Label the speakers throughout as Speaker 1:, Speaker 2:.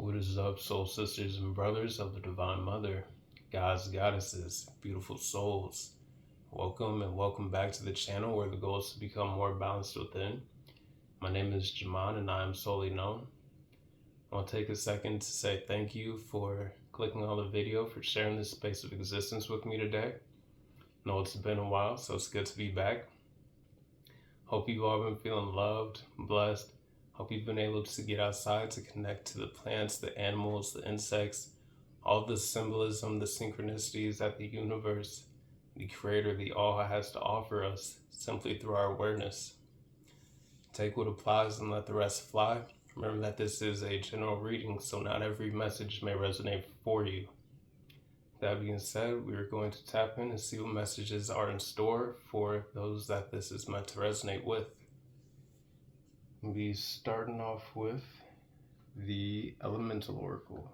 Speaker 1: What is up, soul sisters and brothers of the Divine Mother, gods, goddesses, beautiful souls? Welcome and welcome back to the channel where the goal is to become more balanced within. My name is Jaman and I am solely known. I want to take a second to say thank you for clicking on the video, for sharing this space of existence with me today. I know it's been a while, so it's good to be back. Hope you've all been feeling loved, blessed. Hope you've been able to get outside to connect to the plants, the animals, the insects, all the symbolism, the synchronicities that the universe, the creator, the all has to offer us simply through our awareness. Take what applies and let the rest fly. Remember that this is a general reading, so not every message may resonate for you. That being said, we are going to tap in and see what messages are in store for those that this is meant to resonate with. We'll be starting off with the Elemental Oracle.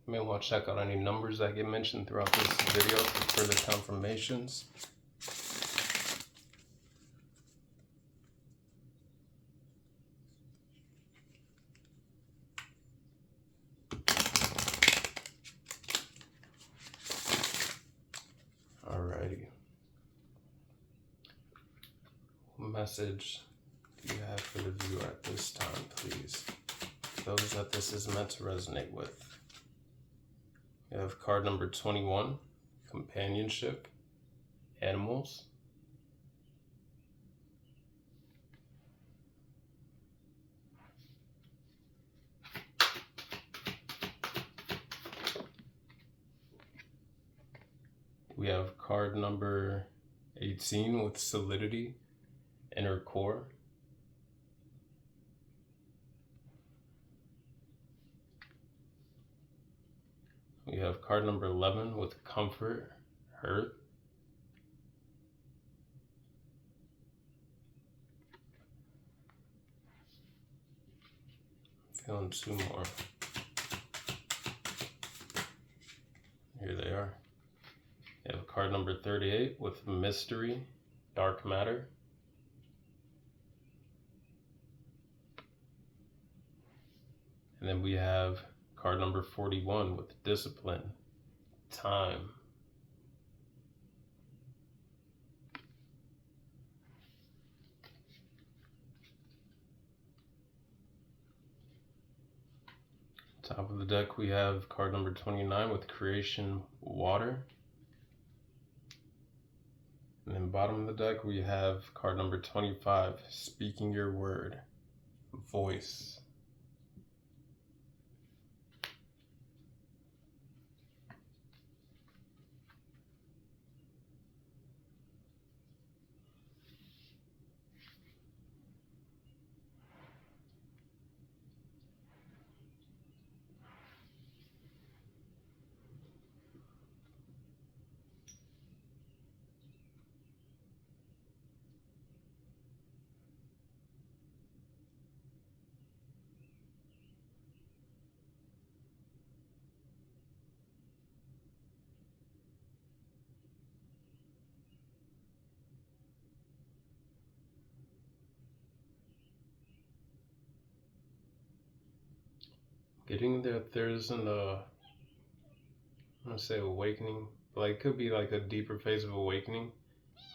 Speaker 1: You may want to check out any numbers that get mentioned throughout this video for further confirmations. Alrighty. What message do you have for the viewer at this time, please? Those that this is meant to resonate with. We have card number 21, Companionship, Animals. We have card number 18 with Solidity, Inner Core. We have card number 11 with Comfort, Hearth. Feeling two more. Here they are. We have card number 38 with Mystery, Dark Matter. And then we have card number 41 with Discipline, Time. Top of the deck we have card number 29 with Creation, Water. And then bottom of the deck we have card number 25, Speaking Your Word, Voice. Getting that there's I'm gonna say awakening, like it could be like a deeper phase of awakening,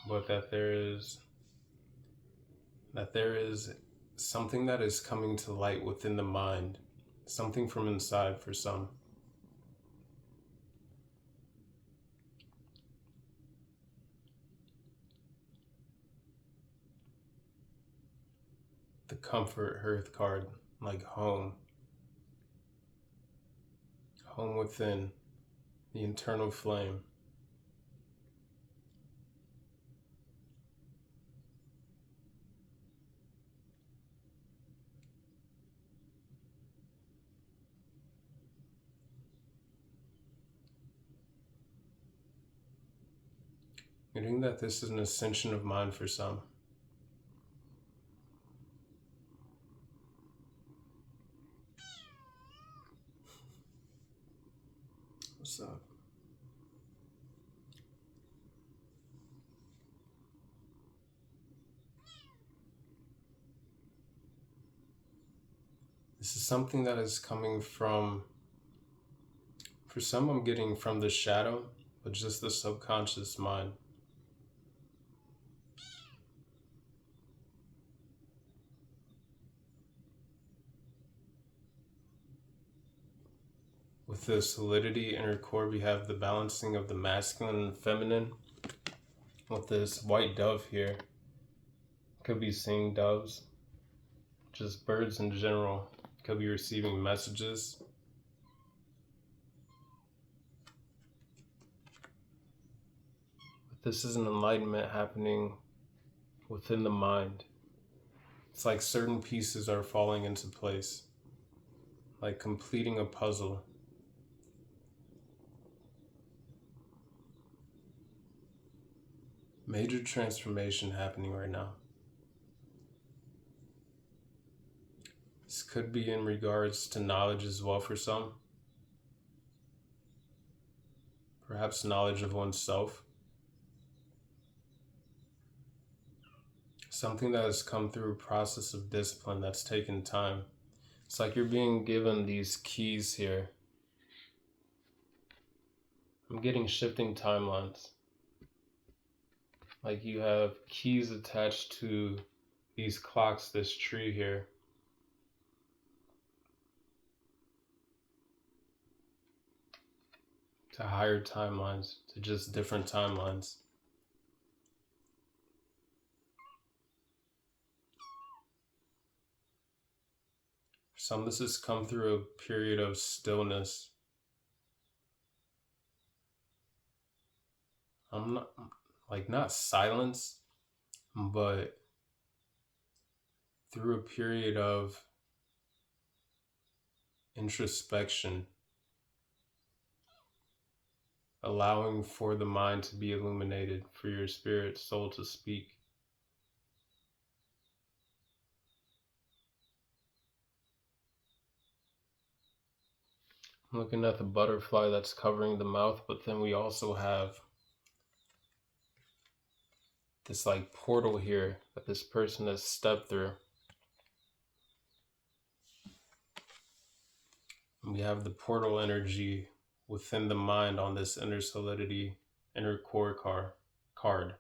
Speaker 1: but that there is something that is coming to light within the mind, something from inside for some. The Comfort Hearth card, like home. Home within, the internal flame. Getting that this is an ascension of mind for some. What's up? This is something that is coming from, for some, I'm getting from the shadow, but just the subconscious mind. With the solidity inner core, we have the balancing of the masculine and feminine. With this white dove here, could be seeing doves, just birds in general, could be receiving messages. But this is an enlightenment happening within the mind. It's like certain pieces are falling into place, like completing a puzzle. Major transformation happening right now. This could be in regards to knowledge as well for some. Perhaps knowledge of oneself. Something that has come through a process of discipline that's taken time. It's like you're being given these keys here. I'm getting shifting timelines. Like you have keys attached to these clocks, this tree here. To higher timelines, to just different timelines. For some, this has come through a period of stillness. I'm not silence, but through a period of introspection, allowing for the mind to be illuminated, for your spirit soul to speak. I'm looking at the butterfly that's covering the mouth, but then we also have this like portal here that this person has stepped through. And we have the portal energy within the mind on this inner solidity, inner core card.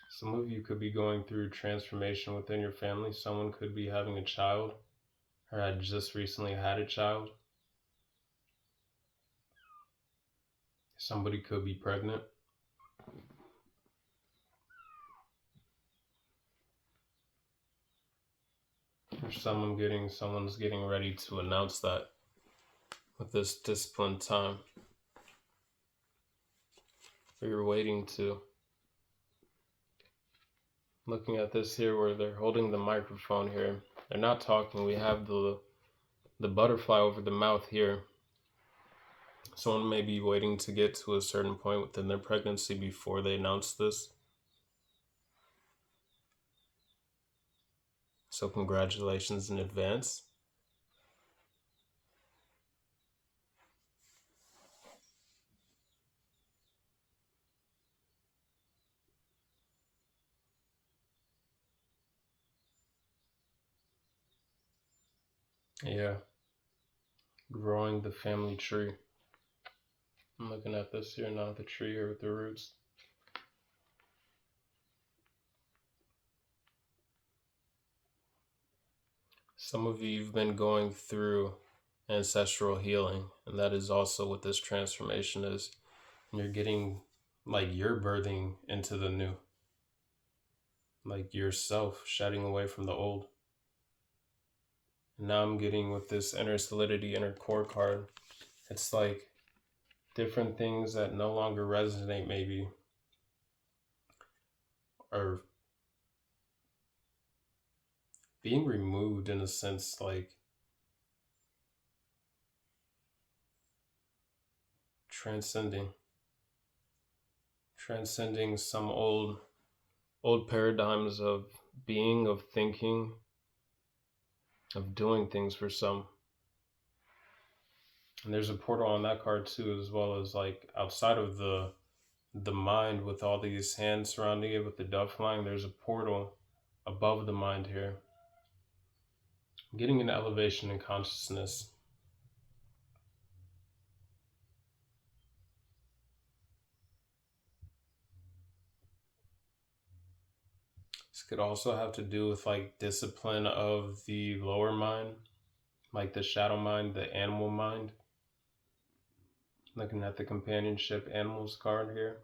Speaker 1: Some of you could be going through transformation within your family. Someone could be having a child or had just recently had a child. Somebody could be pregnant. For some, someone's getting ready to announce that with this disciplined time. Or you're waiting to. Looking at this here where they're holding the microphone here. They're not talking. We have the butterfly over the mouth here. Someone may be waiting to get to a certain point within their pregnancy before they announce this. So congratulations in advance. Yeah. Growing the family tree. I'm looking at this here now, the tree here with the roots. Some of you have been going through ancestral healing, and that is also what this transformation is. And you're getting, like, you're birthing into the new. Like yourself shedding away from the old. And now I'm getting with this inner solidity, inner core card. It's like different things that no longer resonate maybe are being removed in a sense, like transcending some old paradigms of being, of thinking, of doing things for some. And there's a portal on that card too, as well as like outside of the the mind with all these hands surrounding it with the dove flying. There's a portal above the mind here. I'm getting an elevation in consciousness. This could also have to do with like discipline of the lower mind, like the shadow mind, the animal mind. Looking at the companionship animals card here.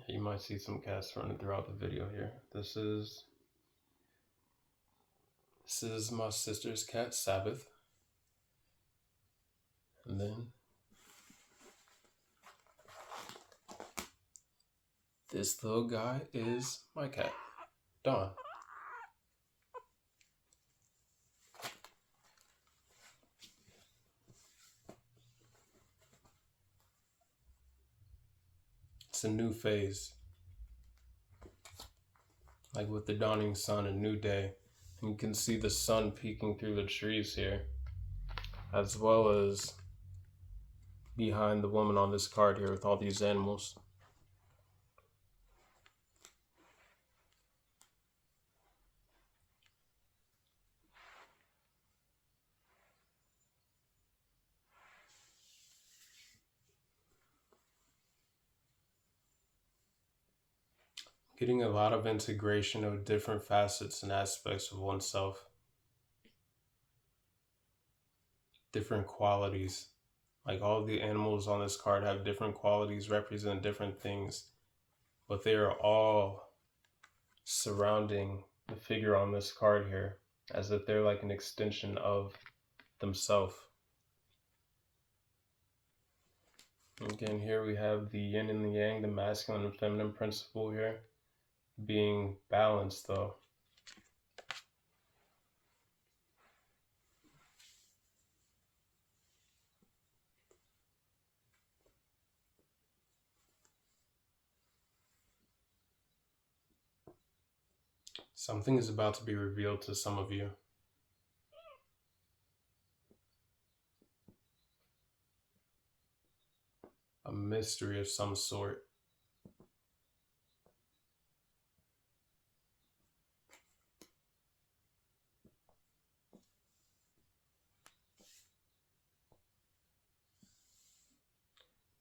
Speaker 1: You might see some cats running throughout the video here. This is my sister's cat, Sabbath. And then this little guy is my cat, Dawn. It's a new phase. Like with the dawning sun, a new day. And you can see the sun peeking through the trees here, as well as behind the woman on this card here with all these animals. Getting a lot of integration of different facets and aspects of oneself. Different qualities. Like all the animals on this card have different qualities, represent different things, but they are all surrounding the figure on this card here, as if they're like an extension of themselves. Again, here we have the yin and the yang, the masculine and feminine principle here, being balanced though. Something is about to be revealed to some of you. A mystery of some sort.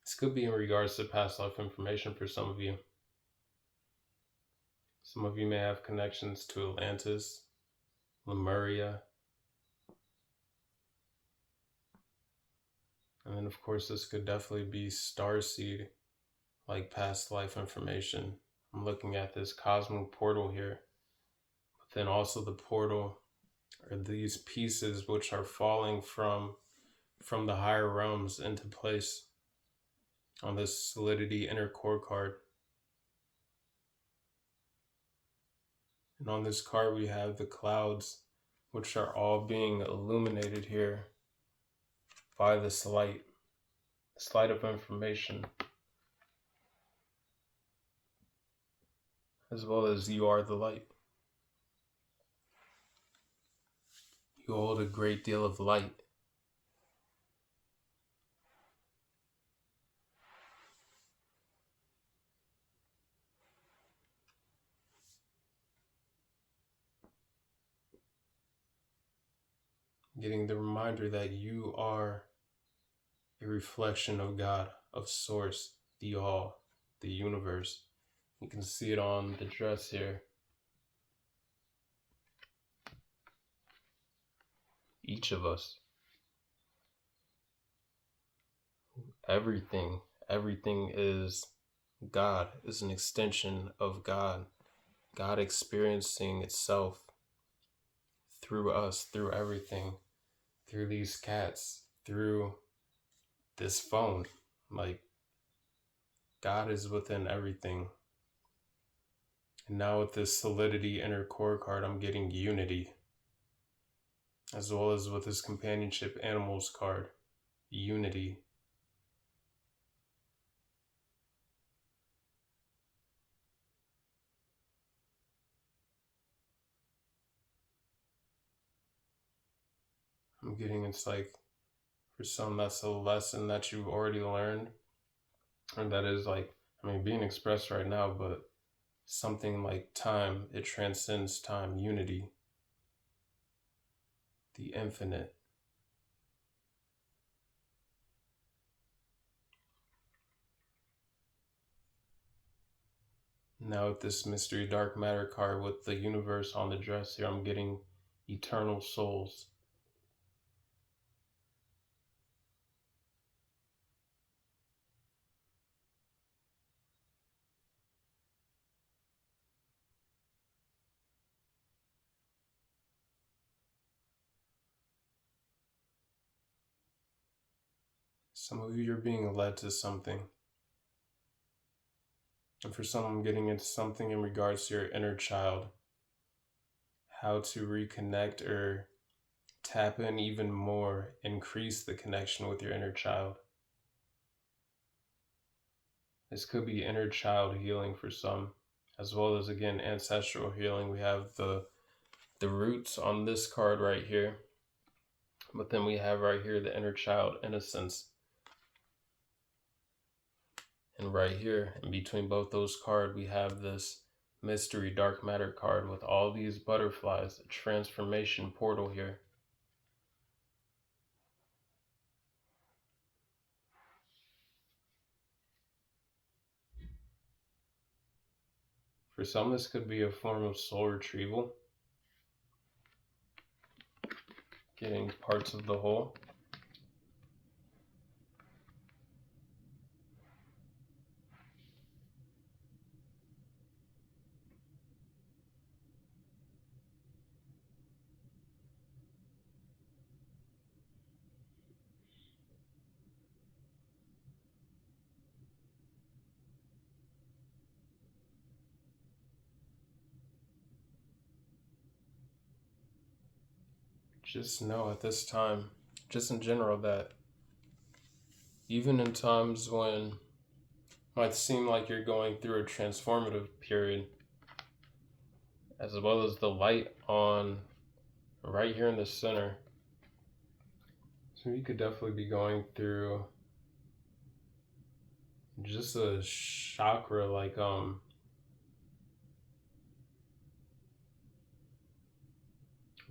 Speaker 1: This could be in regards to past life information for some of you. Some of you may have connections to Atlantis, Lemuria. And then of course this could definitely be starseed, like past life information. I'm looking at this cosmic portal here. But then also the portal are these pieces which are falling from the higher realms into place on this solidity inner core card. And on this card we have the clouds, which are all being illuminated here by this light of information, as well as you are the light. You hold a great deal of light. Getting the reminder that you are a reflection of God, of Source, the All, the universe. You can see it on the dress here. Each of us. Everything is God, is an extension of God. God experiencing itself through us, through everything, through these cats, through this phone. Like, God is within everything. And now with this solidity inner core card, I'm getting unity. As well as with this companionship animals card, unity. I'm getting, it's like, for some that's a lesson that you've already learned. And that is like, I mean, being expressed right now, but something like time, it transcends time, unity, the infinite. Now with this mystery dark matter card with the universe on the dress here, I'm getting eternal souls. Some of you are being led to something. And for some, I'm getting into something in regards to your inner child. How to reconnect or tap in even more, increase the connection with your inner child. This could be inner child healing for some, as well as, again, ancestral healing. We have the roots on this card right here, but then we have right here the inner child innocence. And right here, in between both those cards, we have this mystery dark matter card with all these butterflies, a transformation portal here. For some, this could be a form of soul retrieval, getting parts of the whole. Just know at this time, just in general, that even in times when it might seem like you're going through a transformative period, as well as the light on right here in the center. So you could definitely be going through just a chakra like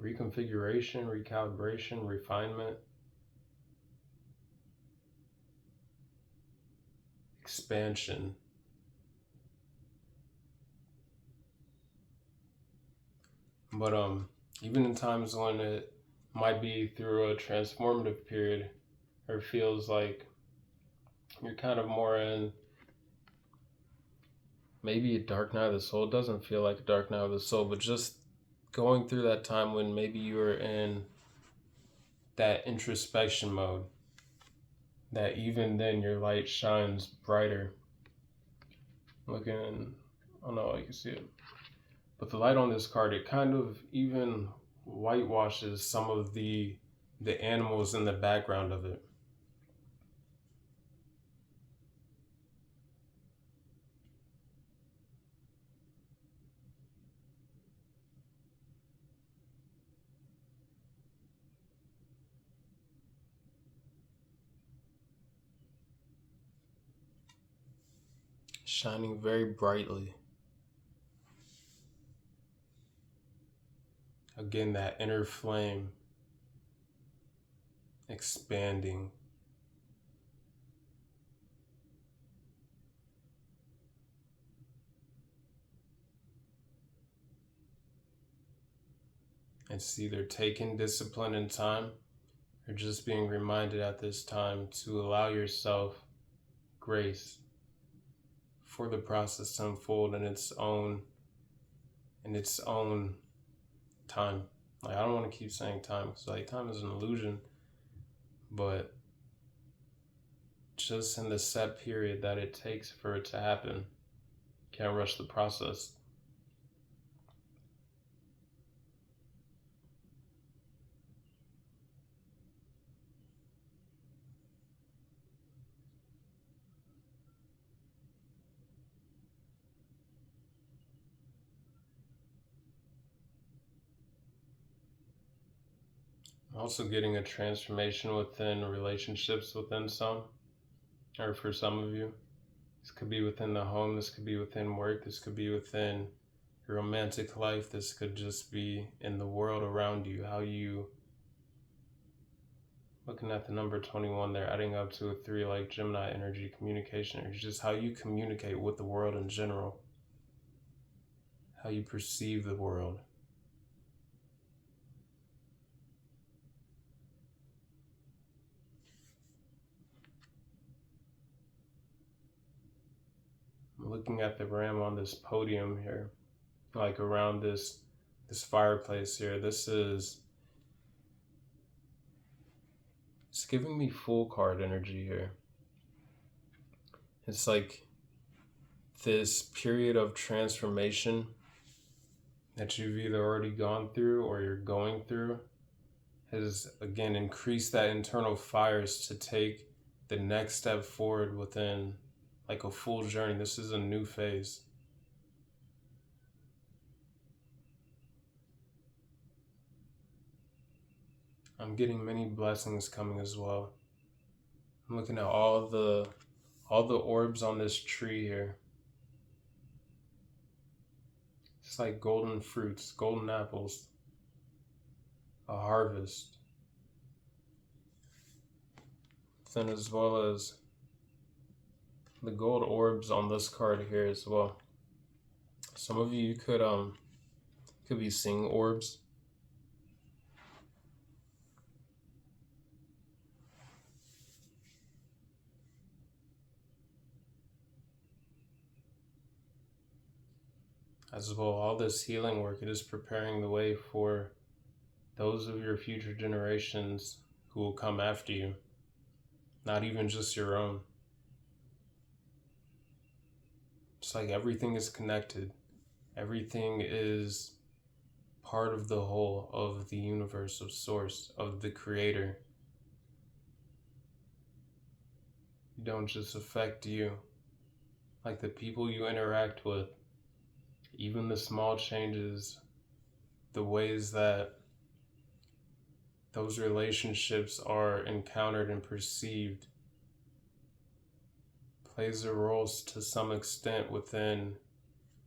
Speaker 1: reconfiguration, recalibration, refinement, expansion. But even in times when it might be through a transformative period, or feels like you're kind of more in maybe a dark night of the soul. It doesn't feel like a dark night of the soul, but just going through that time when maybe you were in that introspection mode, that even then your light shines brighter. Looking, oh no, I can see it. But the light on this card, it kind of even whitewashes some of the animals in the background of it. Shining very brightly. Again, that inner flame expanding. It's either taking discipline and time or just being reminded at this time to allow yourself grace for the process to unfold in its own time. Like, I don't want to keep saying time because like time is an illusion, but just in the set period that it takes for it to happen, can't rush the process. Also getting a transformation within relationships within some, or for some of you. This could be within the home, this could be within work, this could be within your romantic life, this could just be in the world around you. How you, looking at the number 21 there, adding up to a 3 like Gemini energy, communication, it's just how you communicate with the world in general, how you perceive the world. I'm looking at the ram on this podium here, like around this fireplace here. It's giving me full card energy here. It's like this period of transformation that you've either already gone through or you're going through has again increased that internal fires to take the next step forward within like a full journey. This is a new phase. I'm getting many blessings coming as well. I'm looking at all the orbs on this tree here. It's like golden fruits, golden apples, a harvest. Then as well as the gold orbs on this card here as well. Some of you could be seeing orbs. As well, all this healing work, it is preparing the way for those of your future generations who will come after you, not even just your own. It's like everything is connected. Everything is part of the whole of the universe, of source, of the creator. You don't just affect you. Like the people you interact with, even the small changes, the ways that those relationships are encountered and perceived plays a role to some extent within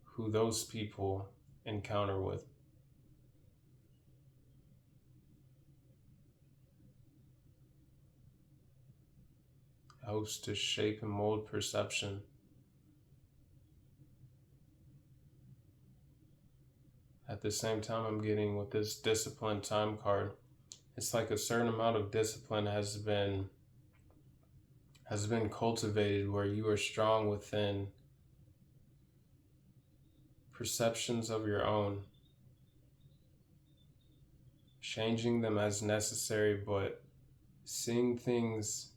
Speaker 1: who those people encounter with. It helps to shape and mold perception. At the same time, I'm getting with this discipline time card, it's like a certain amount of discipline has been cultivated where you are strong within perceptions of your own, changing them as necessary, but seeing things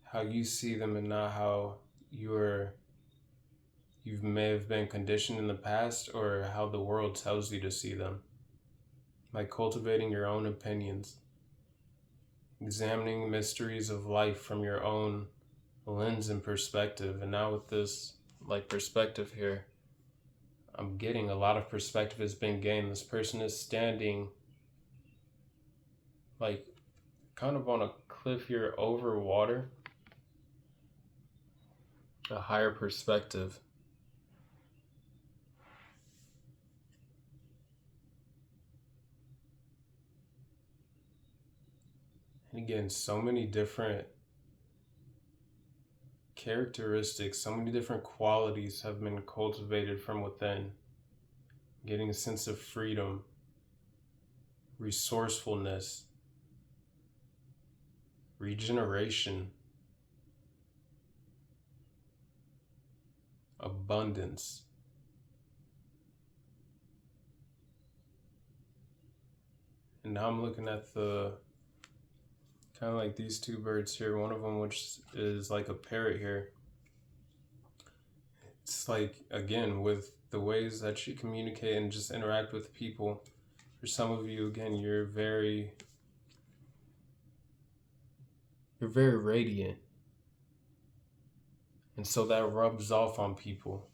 Speaker 1: how you see them and not how you may have been conditioned in the past or how the world tells you to see them. Like cultivating your own opinions, examining mysteries of life from your own lens and perspective. And now with this like perspective here, I'm getting a lot of perspective has been gained. This person is standing like kind of on a cliff here over water, a higher perspective. And again, so many different characteristics, so many different qualities have been cultivated from within. Getting a sense of freedom, resourcefulness, regeneration, abundance. And now I'm looking at the kind of like these two birds here, one of them which is like a parrot here. It's like, again, with the ways that you communicate and just interact with people, for some of you, again, you're very radiant. And so that rubs off on people.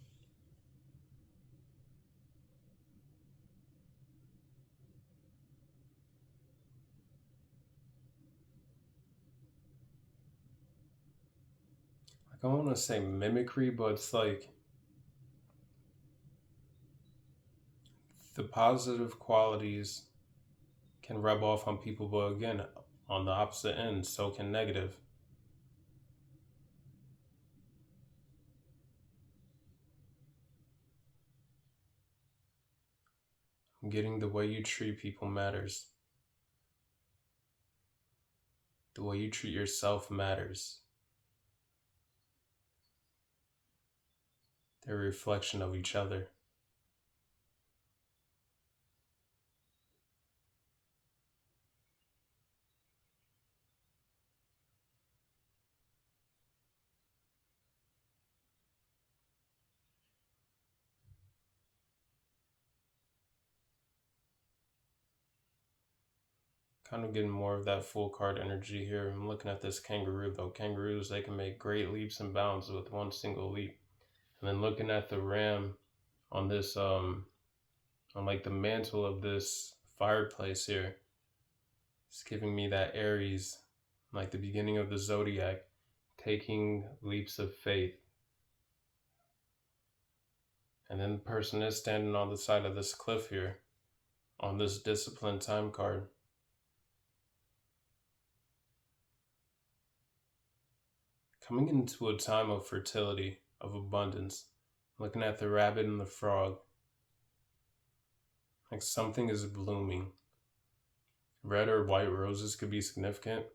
Speaker 1: I don't want to say mimicry, but it's like the positive qualities can rub off on people, but again, on the opposite end, so can negative. Getting the way you treat people matters. The way you treat yourself matters. They're a reflection of each other. Kind of getting more of that full card energy here. I'm looking at this kangaroo though. Kangaroos, they can make great leaps and bounds with one single leap. And then looking at the ram on this, on like the mantle of this fireplace here, it's giving me that Aries, like the beginning of the zodiac, taking leaps of faith. And then the person is standing on the side of this cliff here, on this discipline time card. Coming into a time of fertility, of abundance. Looking at the rabbit and the frog. Like something is blooming. Red or white roses could be significant.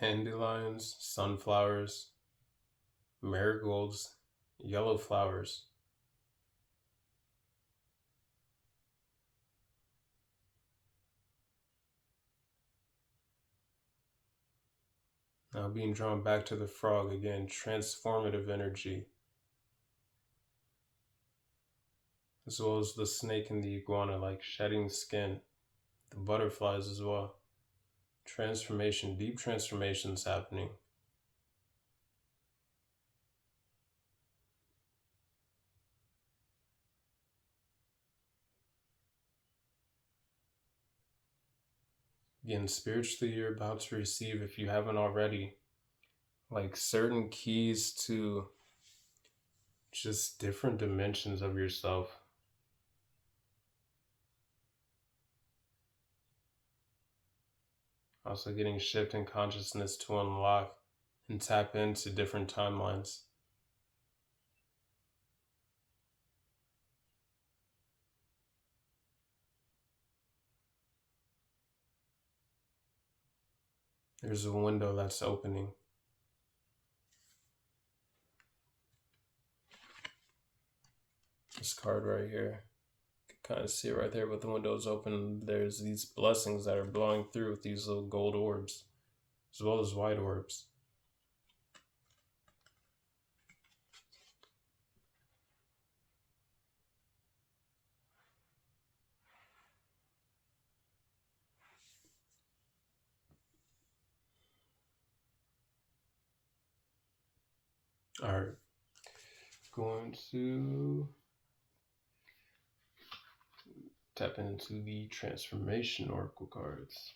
Speaker 1: Dandelions, sunflowers, marigolds, yellow flowers. Now being drawn back to the frog again, transformative energy. As well as the snake and the iguana, like shedding skin. The butterflies as well. Transformation, deep transformations happening. Again, spiritually, you're about to receive, if you haven't already, like certain keys to just different dimensions of yourself. Also getting shift in consciousness to unlock and tap into different timelines. There's a window that's opening. This card right here. You can kind of see it right there with the windows open. There's these blessings that are blowing through with these little gold orbs, as well as white orbs. All right, going to tap into the transformation oracle cards.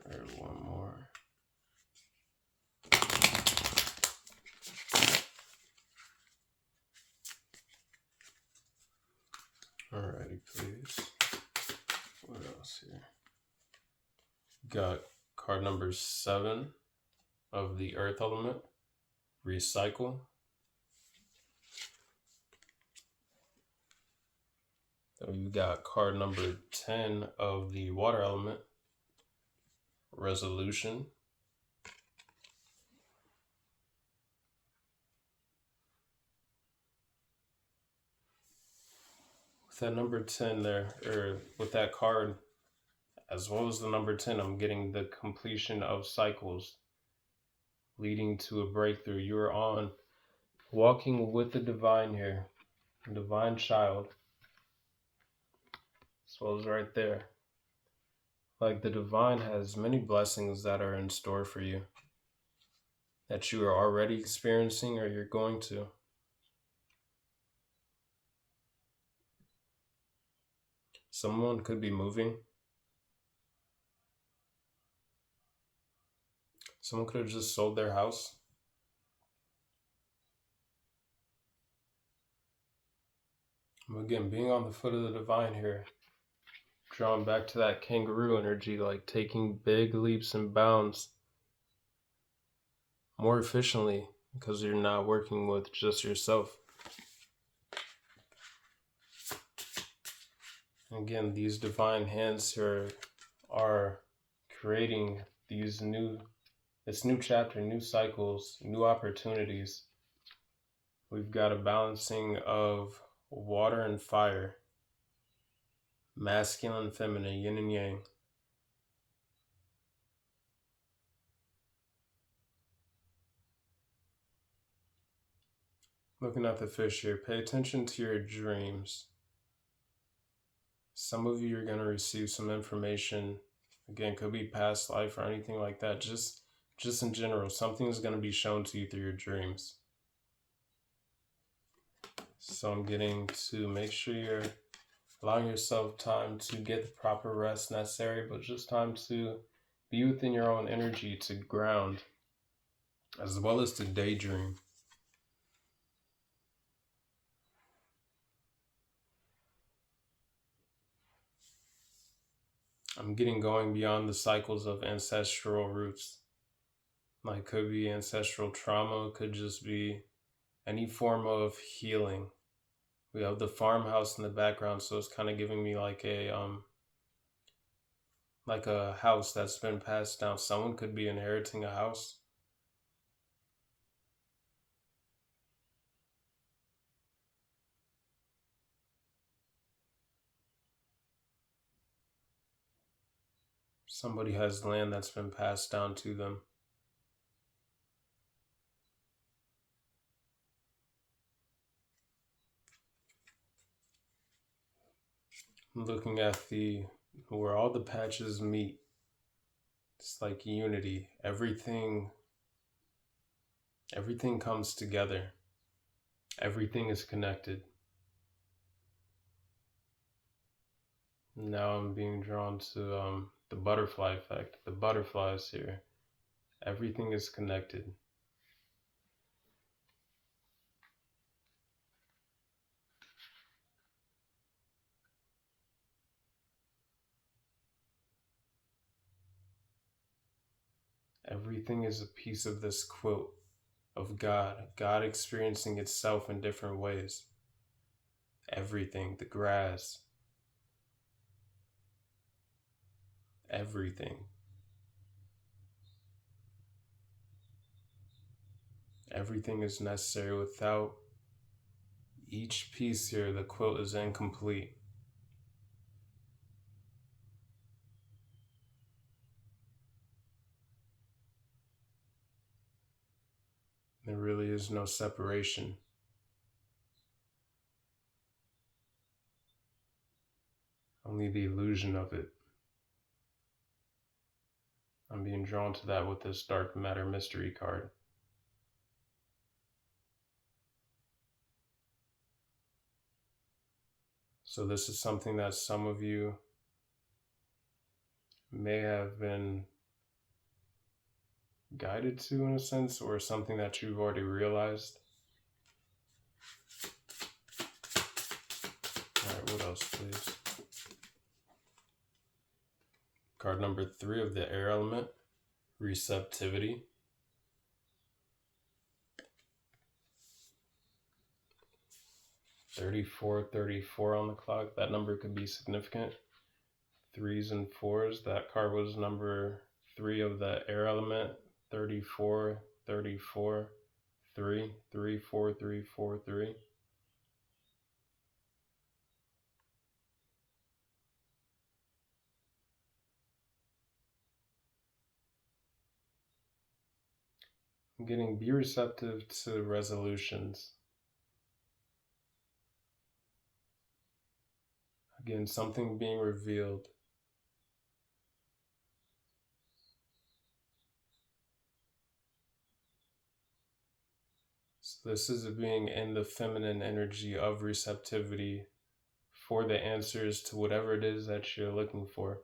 Speaker 1: All right, one more. Alrighty, please. What else here? Got card number 7 of the earth element, recycle. Then you got card number 10 of the water element, resolution. With that number 10 there, or with that card, as well as the number 10, I'm getting the completion of cycles. leading to a breakthrough. You are on walking with the divine here, a divine child. So it's right there. Like the divine has many blessings that are in store for you that you are already experiencing or you're going to. Someone could be moving. Someone could have just sold their house. Again, being on the foot of the divine here, drawn back to that kangaroo energy, like taking big leaps and bounds more efficiently because you're not working with just yourself. Again, these divine hands here are creating this new chapter, new cycles, new opportunities. We've got a balancing of water and fire, masculine, feminine, yin and yang. Looking at the fish here, pay attention to your dreams. Some of you are going to receive some information. Again, could be past life or anything like that. Just in general, something's going to be shown to you through your dreams. So I'm getting to make sure you're allowing yourself time to get the proper rest necessary, but just time to be within your own energy, to ground, as well as to daydream. I'm getting going beyond the cycles of ancestral roots. Like could be ancestral trauma, could just be any form of healing. We have the farmhouse in the background, so it's kind of giving me like a house that's been passed down. Someone could be inheriting a house. Somebody has land that's been passed down to them. I'm looking at where all the patches meet. It's like unity. Everything comes together. Everything is connected. Now I'm being drawn to the butterfly effect. The butterflies here. Everything is connected. Everything is a piece of this quilt of God experiencing itself in different ways. Everything, the grass, everything. Everything is necessary. Without each piece here, the quilt is incomplete. There really is no separation. Only the illusion of it. I'm being drawn to that with this dark matter mystery card. So this is something that some of you may have been guided to in a sense, or something that you've already realized. Alright, what else, please? Card number 3 of the air element, receptivity. $34 on the clock. That number could be significant. 3s and 4s. That card was number 3 of the air element. 34, 34, 3, 3, 4, 3, 4, 3. Be receptive to resolutions. Again, something being revealed. So this is being in the feminine energy of receptivity for the answers to whatever it is that you're looking for.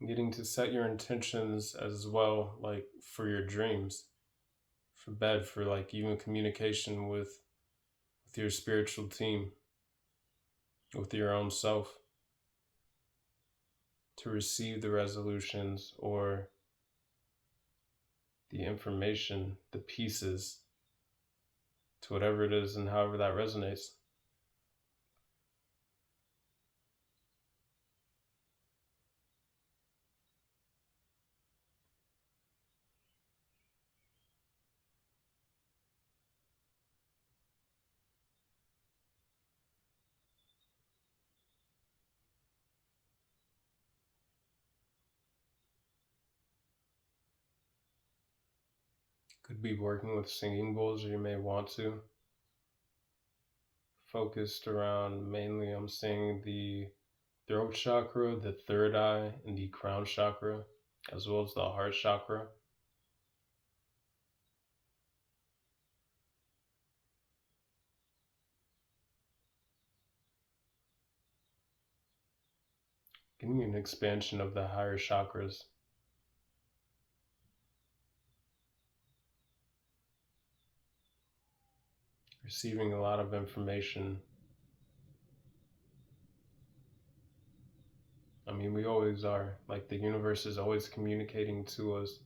Speaker 1: Getting to set your intentions as well, like for your dreams, for bed, for like even communication with your spiritual team, with your own self, to receive the resolutions or the information, the pieces to whatever it is and however that resonates. Could be working with singing bowls, or you may want to. Focused around mainly, I'm seeing the throat chakra, the third eye, and the crown chakra, as well as the heart chakra. Getting an expansion of the higher chakras. Receiving a lot of information. I mean, we always are. Like, the universe is always communicating to us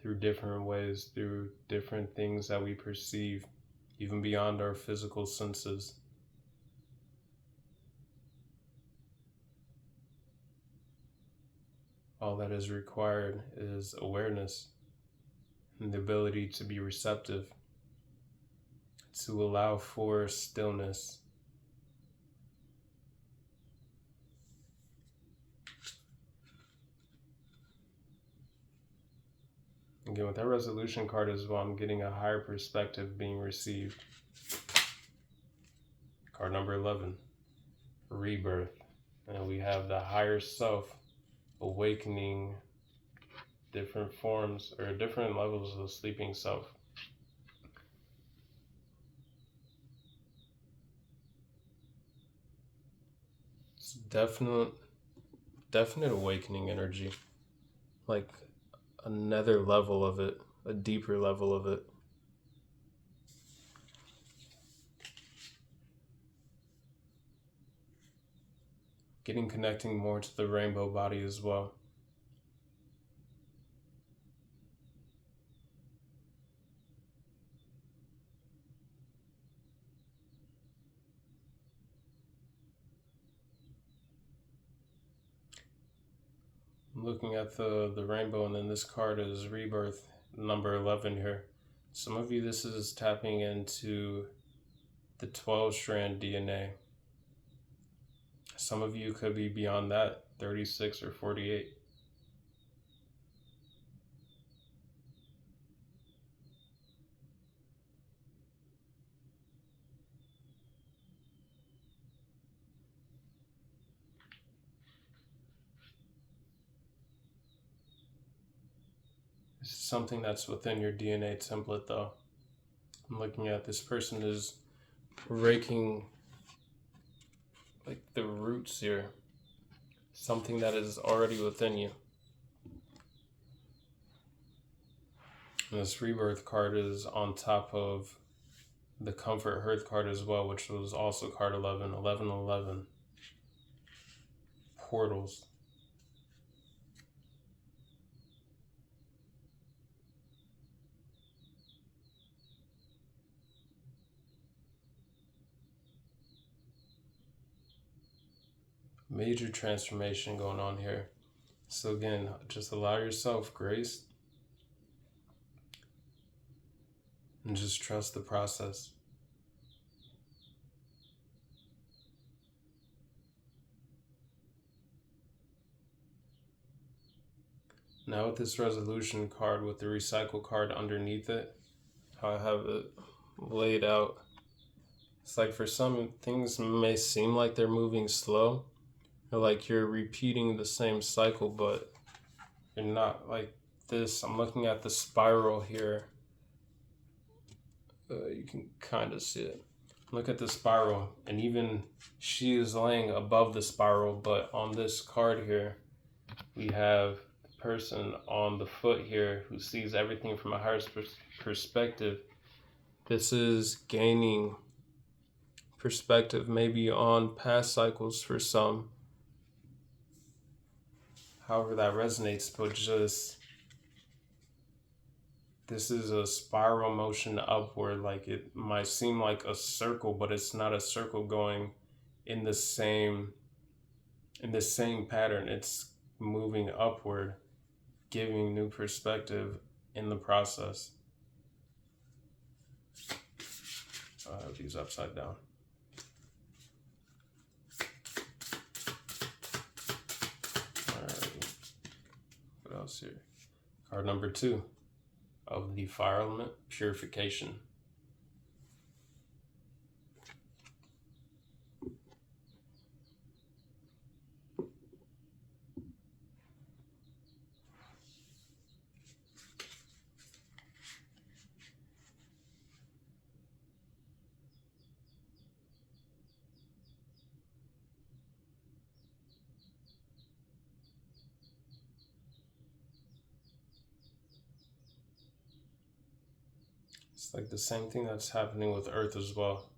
Speaker 1: through different ways, through different things that we perceive, even beyond our physical senses. All that is required is awareness and the ability to be receptive, to allow for stillness. Again, with that resolution card as well, I'm getting a higher perspective being received. Card number 11, rebirth. And we have the higher self awakening different forms or different levels of the sleeping self. It's definite awakening energy, like another level of it, a deeper level of it. Connecting more to the rainbow body as well. I'm looking at the rainbow, and then this card is rebirth, number 11 here. Some of you, this is tapping into the 12-strand DNA. Some of you could be beyond that, 36 or 48. This is something that's within your DNA template, though. I'm looking at this person is raking like the roots here, something that is already within you. And this rebirth card is on top of the Comfort Hearth card as well, which was also card 11, 11, 11. Portals. Major transformation going on here. So again, just allow yourself grace and just trust the process. Now with this resolution card with the recycle card underneath it, how I have it laid out, it's like for some things may seem like they're moving slow, or like you're repeating the same cycle, but you're not. Like this, I'm looking at the spiral here. You can kind of see it. Look at the spiral, and even she is laying above the spiral, but on this card here, we have the person on the foot here who sees everything from a higher perspective. This is gaining perspective maybe on past cycles for some, however that resonates, but just this is a spiral motion upward. Like it might seem like a circle, but it's not a circle going in the same pattern. It's moving upward, giving new perspective in the process. I have these upside down. Alright. What else here? Card number 2 of the fire element, purification. It's like the same thing that's happening with Earth as well.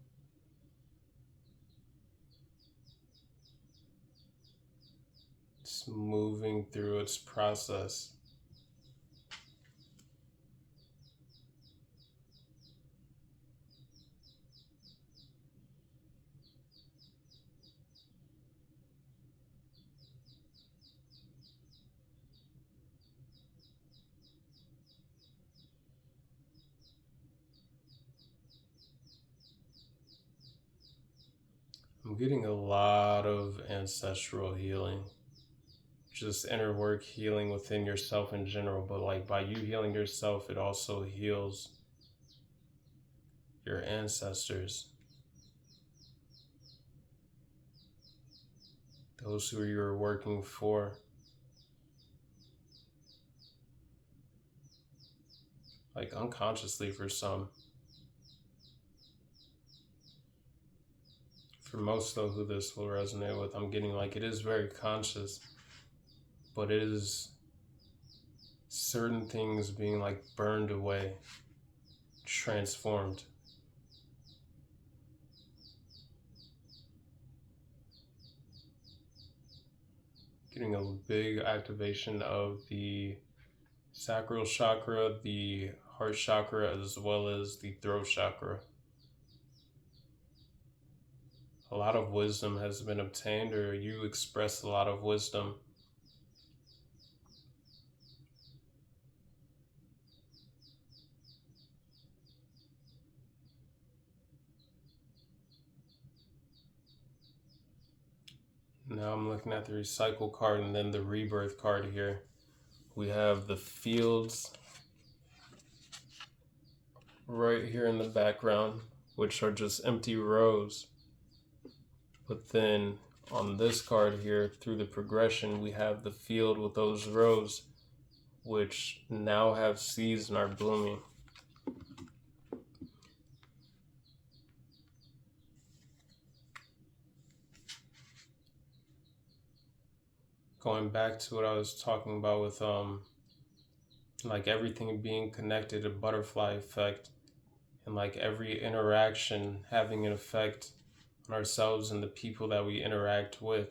Speaker 1: It's moving through its process. I'm getting a lot of ancestral healing, just inner work healing within yourself in general, but like by you healing yourself, it also heals your ancestors, those who you're working for. Like unconsciously for some. For most though who this will resonate with, I'm getting like it is very conscious, but it is certain things being like burned away, transformed. Getting a big activation of the sacral chakra, the heart chakra, as well as the throat chakra. A lot of wisdom has been obtained, or you express a lot of wisdom. Now I'm looking at the recycle card and then the rebirth card here. We have the fields right here in the background, which are just empty rows. But then on this card here, through the progression, we have the field with those rows, which now have seeds and are blooming. Going back to what I was talking about with like everything being connected, a butterfly effect, and like every interaction having an effect on ourselves and the people that we interact with.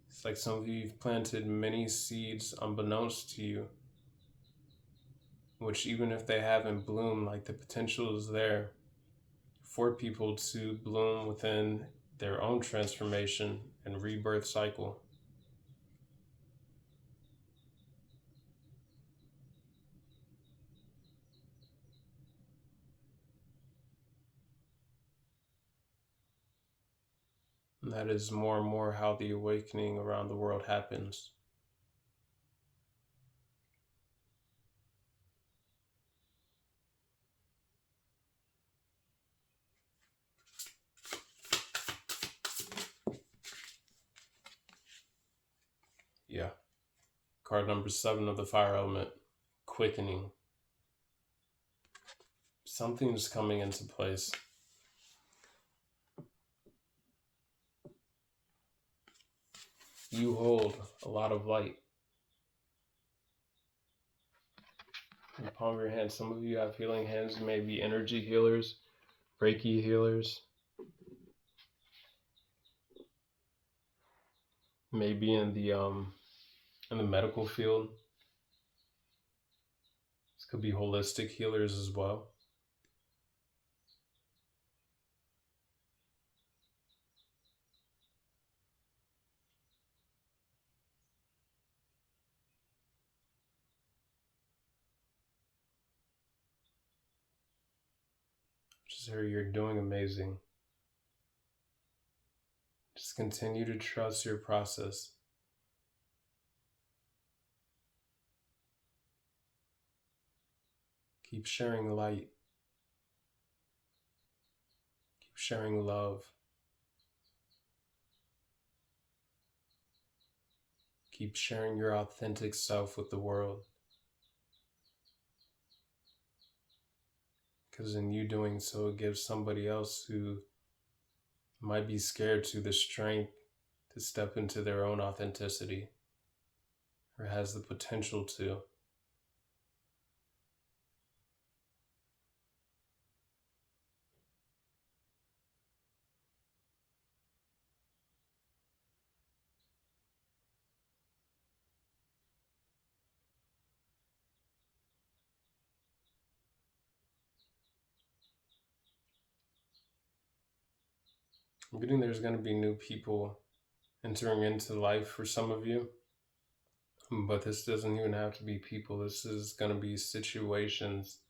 Speaker 1: It's like some of you've planted many seeds unbeknownst to you, which even if they haven't bloomed, like the potential is there for people to bloom within their own transformation and rebirth cycle. And that is more and more how the awakening around the world happens. Yeah. Card number 7 of the fire element, quickening. Something's coming into place. You hold a lot of light in the palm of your hand. Some of you have healing hands, maybe energy healers, Reiki healers, maybe in the medical field. This could be holistic healers as well. Just hear you're doing amazing. Just continue to trust your process. Keep sharing light. Keep sharing love. Keep sharing your authentic self with the world. Because in you doing so, it gives somebody else who might be scared to the strength to step into their own authenticity, or has the potential to. I'm getting there's going to be new people entering into life for some of you, but this doesn't even have to be people. This is going to be situations,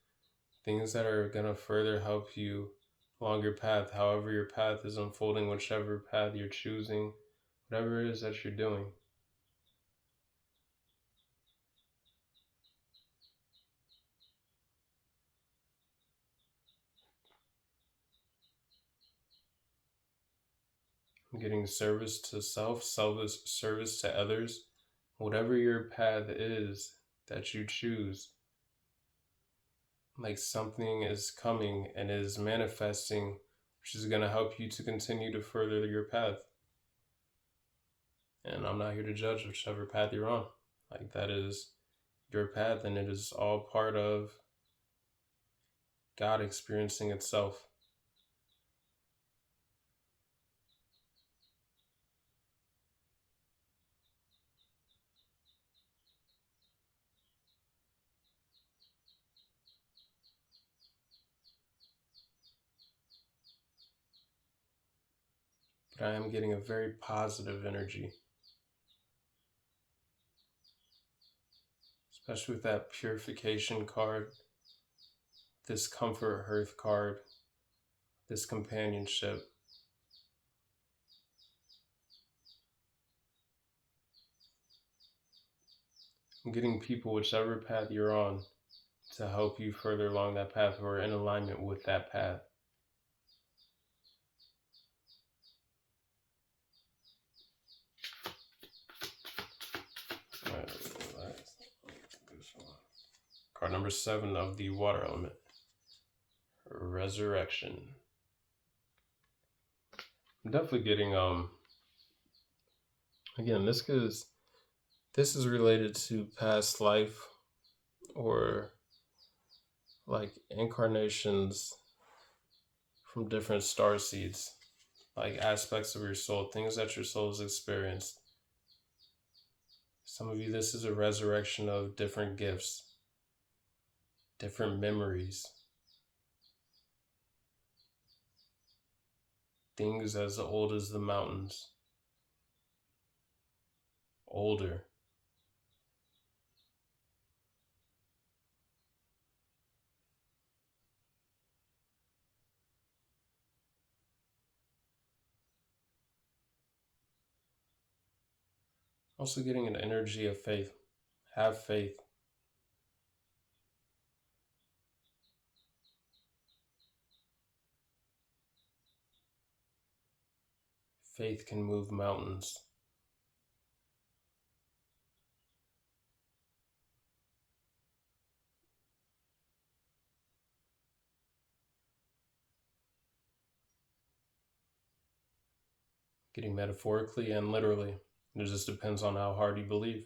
Speaker 1: things that are going to further help you along your path, however your path is unfolding, whichever path you're choosing, whatever it is that you're doing. I'm getting service to self, service to others, whatever your path is that you choose. Like something is coming and is manifesting, which is going to help you to continue to further your path. And I'm not here to judge whichever path you're on. Like, that is your path, and it is all part of God experiencing itself. But I am getting a very positive energy, especially with that purification card, this comfort hearth card, this companionship. I'm getting people, whichever path you're on, to help you further along that path or in alignment with that path. All right, card number 7 of the water element, resurrection. I'm definitely getting again, this is related to past life or like incarnations from different star seeds, like aspects of your soul, things that your soul has experienced. Some of you, this is a resurrection of different gifts, different memories, things as old as the mountains, older. Also getting an energy of faith. Have faith. Faith can move mountains. getting metaphorically and literally. It just depends on how hard you believe.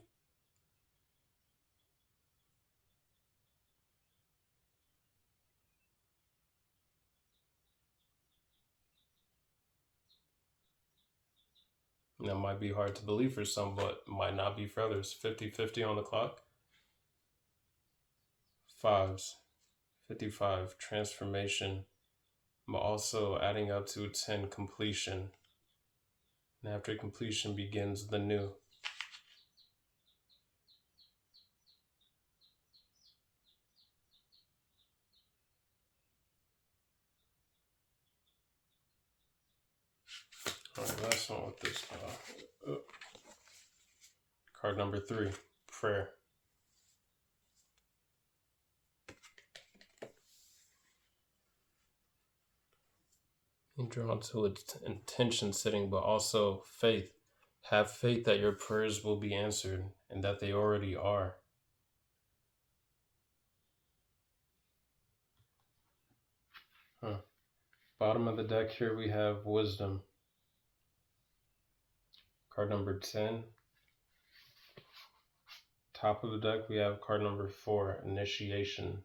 Speaker 1: And that might be hard to believe for some, but might not be for others. 50-50 on the clock. Fives, 55, transformation, but also adding up to 10, completion. And after completion begins the new. All right, last one with this. Card number 3, prayer. You're drawn to its intention setting, but also faith. Have faith that your prayers will be answered and that they already are. Bottom of the deck here we have wisdom. Card number 10. Top of the deck we have card number 4, initiation.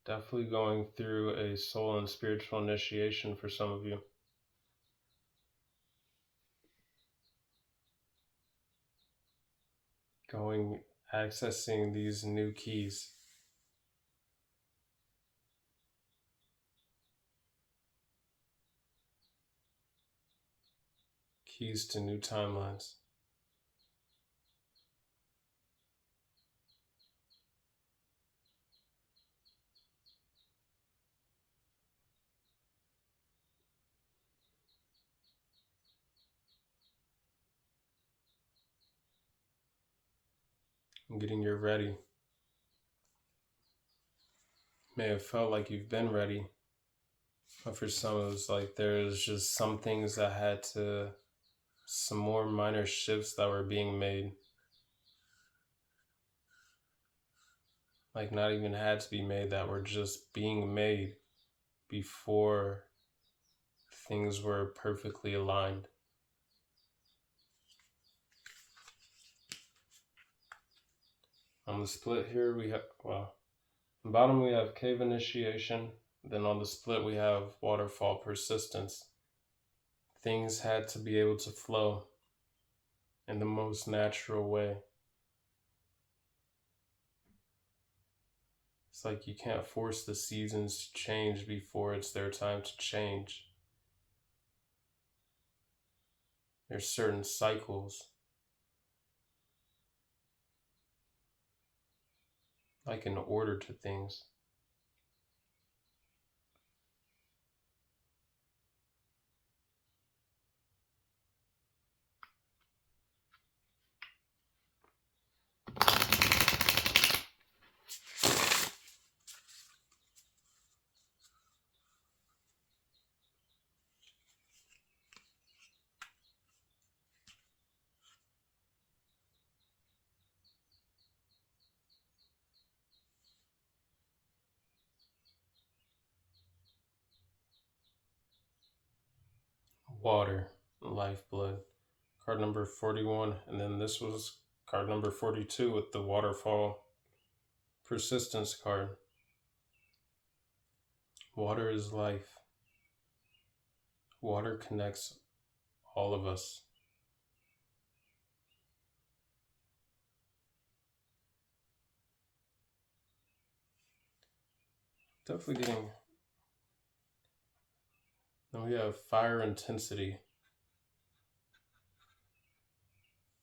Speaker 1: Definitely going through a soul and spiritual initiation for some of you. Accessing these new keys. Keys to new timelines. And getting you ready. May have felt like you've been ready, but for some it was like there's just some things that had to, some more minor shifts that were being made. Like not even had to be made, that were just being made before things were perfectly aligned. On the split here we have, well, on the bottom we have cave initiation. Then on the split we have waterfall persistence. Things had to be able to flow in the most natural way. It's like you can't force the seasons to change before it's their time to change. There's certain cycles. Like an order to things. Water, lifeblood. Card number 41. And then this was card number 42 with the waterfall persistence card. Water is life. Water connects all of us. Definitely getting. Then we have fire intensity.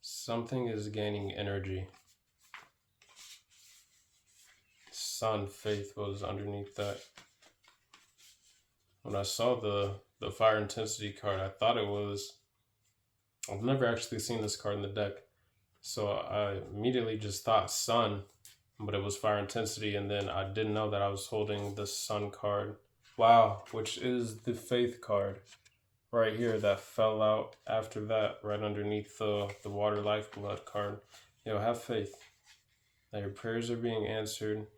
Speaker 1: Something is gaining energy. Sun, faith was underneath that. When I saw the fire intensity card, I thought it was, I've never actually seen this card in the deck. So I immediately just thought sun, but it was fire intensity. And then I didn't know that I was holding the sun card. Wow, which is the faith card right here that fell out after that, right underneath the water lifeblood card. Have faith that your prayers are being answered,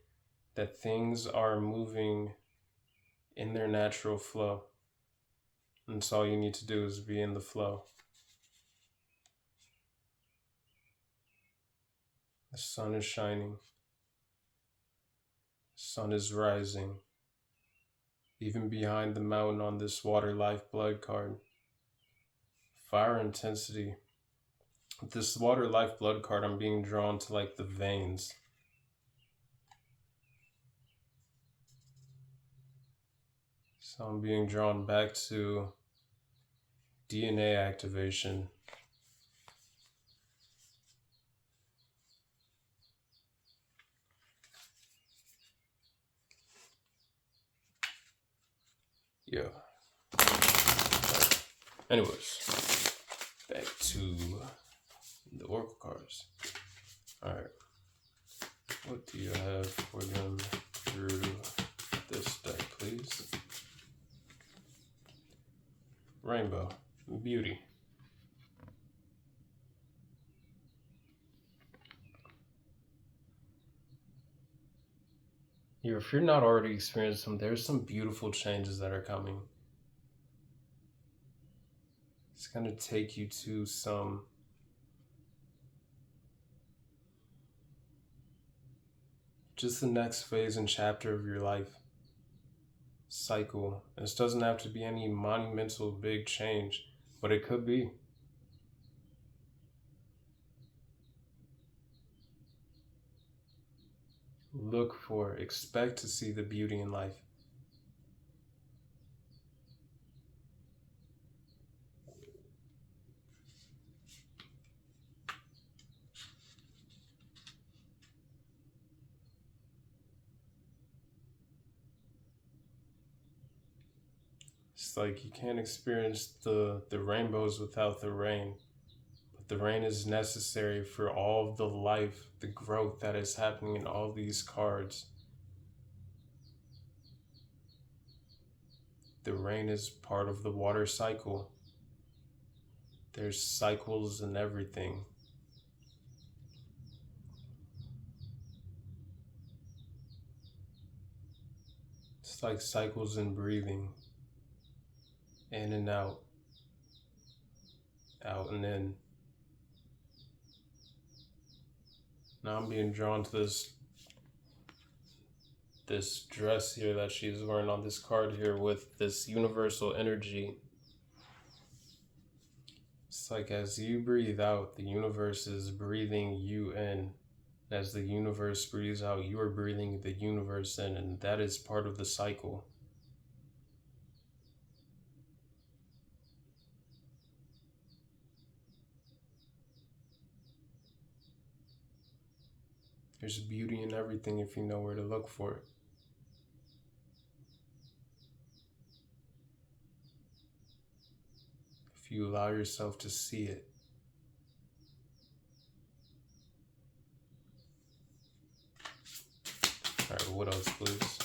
Speaker 1: that things are moving in their natural flow. And so all you need to do is be in the flow. The sun is shining. The sun is rising. Even behind the mountain on this water life blood card. Fire intensity. With this water life blood card, I'm being drawn to like the veins. So I'm being drawn back to DNA activation. Yeah. Anyways, back to the oracle cards. Alright. What do you have for them through this deck, please? Rainbow. Beauty. If you're not already experiencing them, there's some beautiful changes that are coming. It's going to take you to some just the next phase and chapter of your life cycle. This doesn't have to be any monumental big change, but it could be. Look for, expect to see the beauty in life. It's like you can't experience the rainbows without the rain. But the rain is necessary for all of the life, the growth that is happening in all these cards. The rain is part of the water cycle. There's cycles in everything. It's like cycles in breathing. In and out and in. Now I'm being drawn to this dress here that she's wearing on this card here with this universal energy. It's like as you breathe out, the universe is breathing you in. As the universe breathes out, you are breathing the universe in, and that is part of the cycle. There's beauty in everything if you know where to look for it. If you allow yourself to see it. All right, what else, please?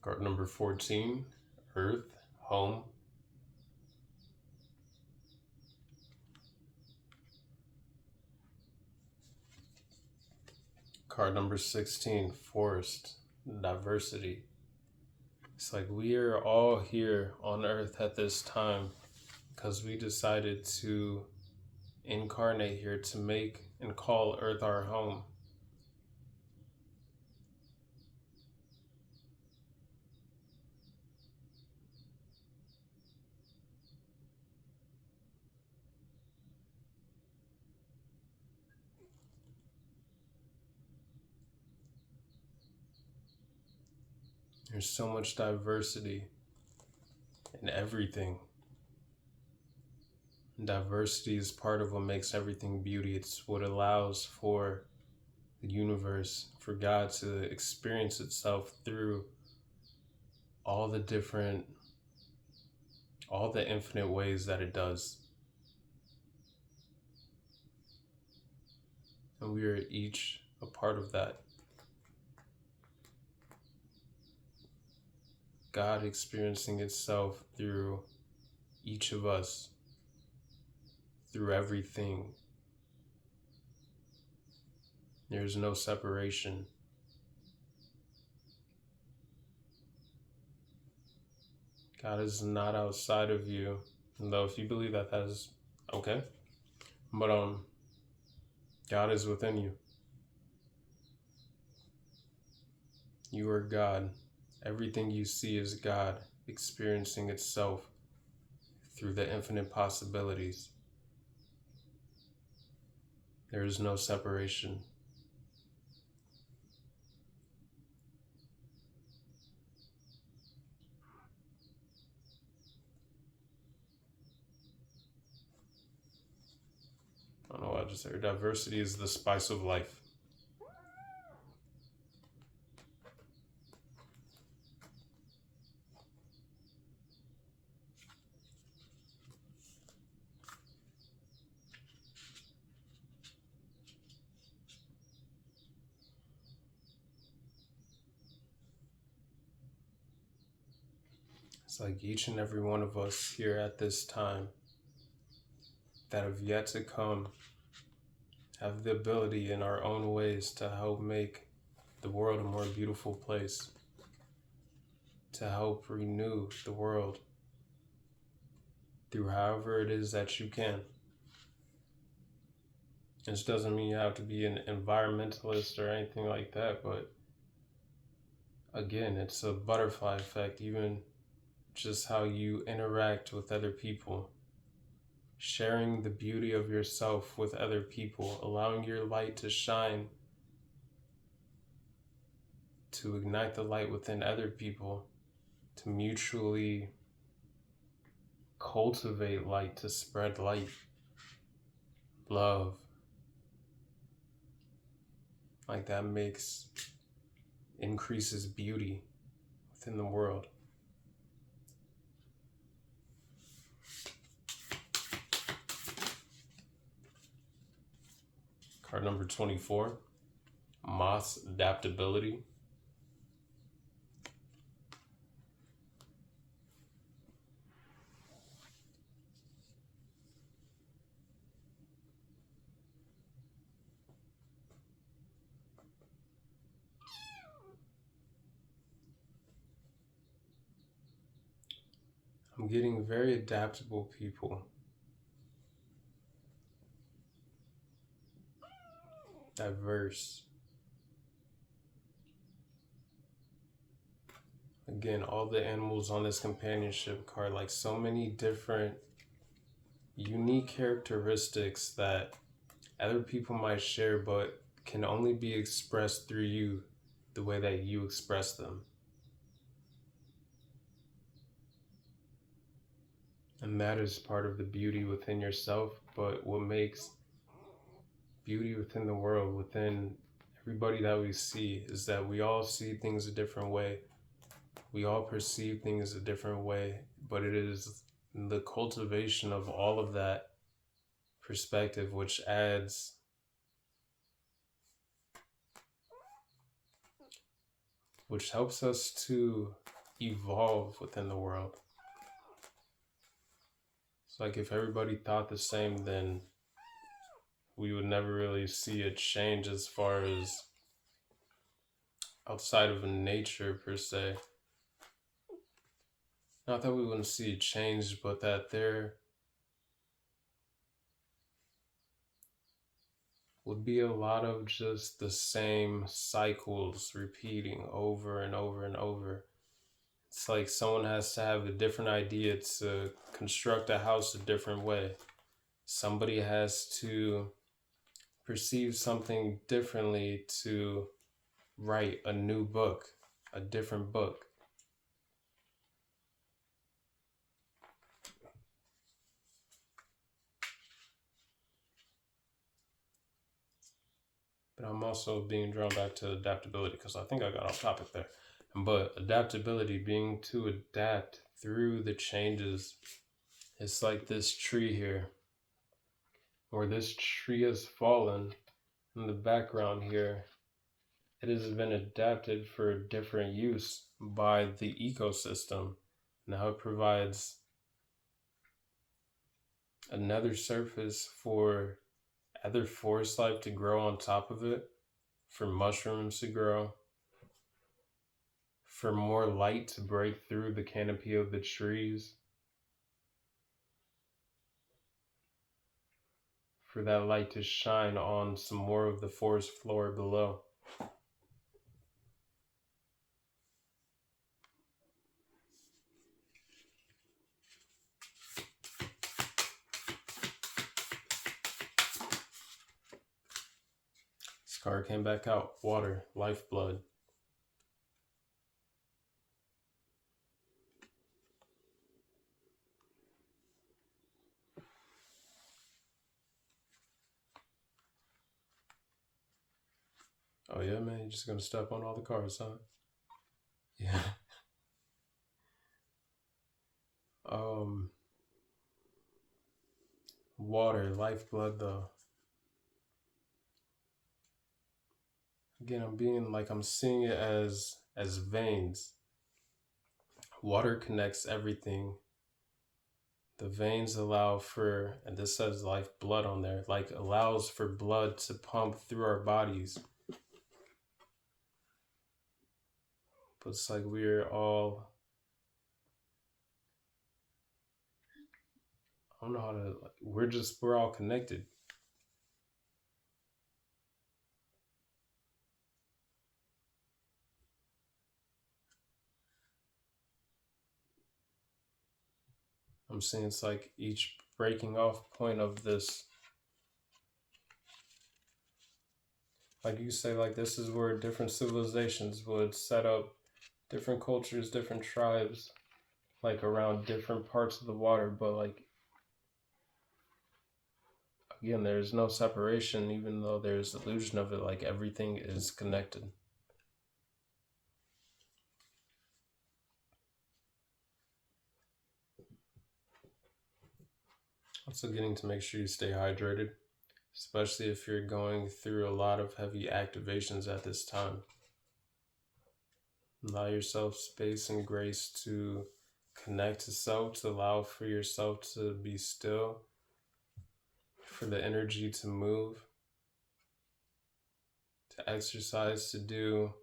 Speaker 1: Card number 14, Earth, Home. Card number 16, Forest, Diversity. It's like we are all here on Earth at this time because we decided to incarnate here to make and call Earth our home. There's so much diversity in everything. And diversity is part of what makes everything beauty. It's what allows for the universe, for God to experience itself through all the infinite ways that it does. And we are each a part of that. God experiencing itself through each of us, through everything. There's no separation. God is not outside of you. And though if you believe that, that is okay. But God is within you. You are God. Everything you see is God experiencing itself through the infinite possibilities. There is no separation. I don't know what I just said. Diversity is the spice of life. It's like each and every one of us here at this time that have yet to come have the ability in our own ways to help make the world a more beautiful place, to help renew the world through however it is that you can. This doesn't mean you have to be an environmentalist or anything like that, but again, it's a butterfly effect, even just how you interact with other people, sharing the beauty of yourself with other people, allowing your light to shine, to ignite the light within other people, to mutually cultivate light, to spread light, love. Like that increases beauty within the world. Card number 24, Moth's Adaptability. I'm getting very adaptable people. Diverse. Again, all the animals on this companionship card, like so many different unique characteristics that other people might share, but can only be expressed through you, the way that you express them. And that is part of the beauty within yourself, but what makes beauty within the world, within everybody that we see, is that we all see things a different way. We all perceive things a different way, but it is the cultivation of all of that perspective which helps us to evolve within the world. It's like if everybody thought the same, then we would never really see a change as far as outside of nature per se. Not that we wouldn't see a change, but that there would be a lot of just the same cycles repeating over and over and over. It's like someone has to have a different idea to construct a house a different way. Somebody has to perceive something differently to write a new book, a different book. But I'm also being drawn back to adaptability because I think I got off topic there. But adaptability, being to adapt through the changes, it's like this tree here, where this tree has fallen in the background here. It has been adapted for different use by the ecosystem. Now it provides another surface for other forest life to grow on top of it, for mushrooms to grow, for more light to break through the canopy of the trees, for that light to shine on some more of the forest floor below. Scar came back out. Water, lifeblood. Oh yeah, man, you're just gonna step on all the cards, huh? Yeah. Water, lifeblood though. Again, I'm seeing it as veins. Water connects everything. The veins allow for, and this says lifeblood on there, like allows for blood to pump through our bodies. But it's like we're all, I don't know how to, we're all connected. I'm seeing it's like each breaking off point of this, like you say, like this is where different civilizations would set up different cultures, different tribes, like around different parts of the water. But like, again, there's no separation, even though there's illusion of it, like everything is connected. Also getting to make sure you stay hydrated, especially if you're going through a lot of heavy activations at this time. Allow yourself space and grace to connect to self, to allow for yourself to be still, for the energy to move, to exercise, to do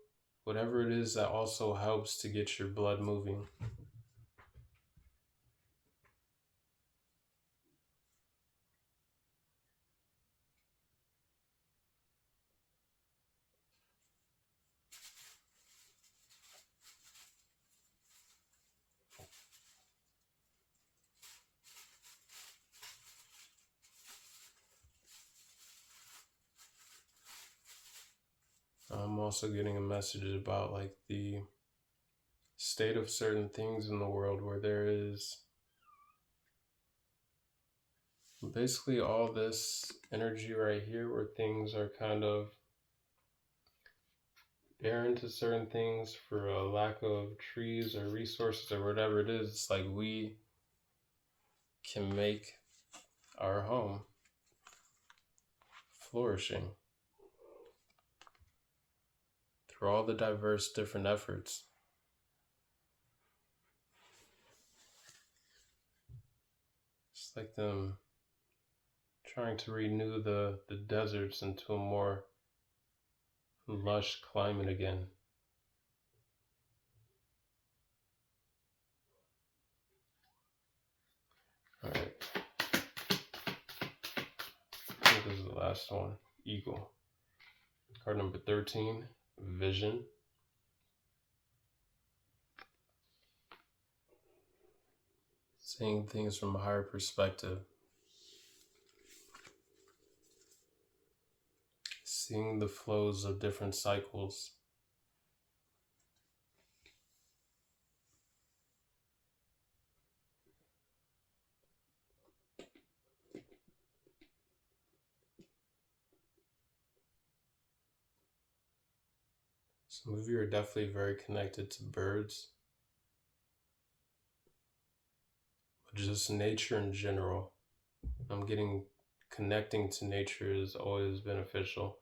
Speaker 1: whatever it is that also helps to get your blood moving. I'm also getting a message about like the state of certain things in the world where there is basically all this energy right here where things are kind of barren to certain things for a lack of trees or resources or whatever it is. It's like we can make our home flourishing through all the diverse different efforts. It's like them trying to renew the deserts into a more lush climate again. All right. I think this is the last one. Eagle. Card number 13, Vision. Seeing things from a higher perspective. Seeing the flows of different cycles. Some of you are definitely very connected to birds, but just nature in general. I'm getting connecting to nature is always beneficial.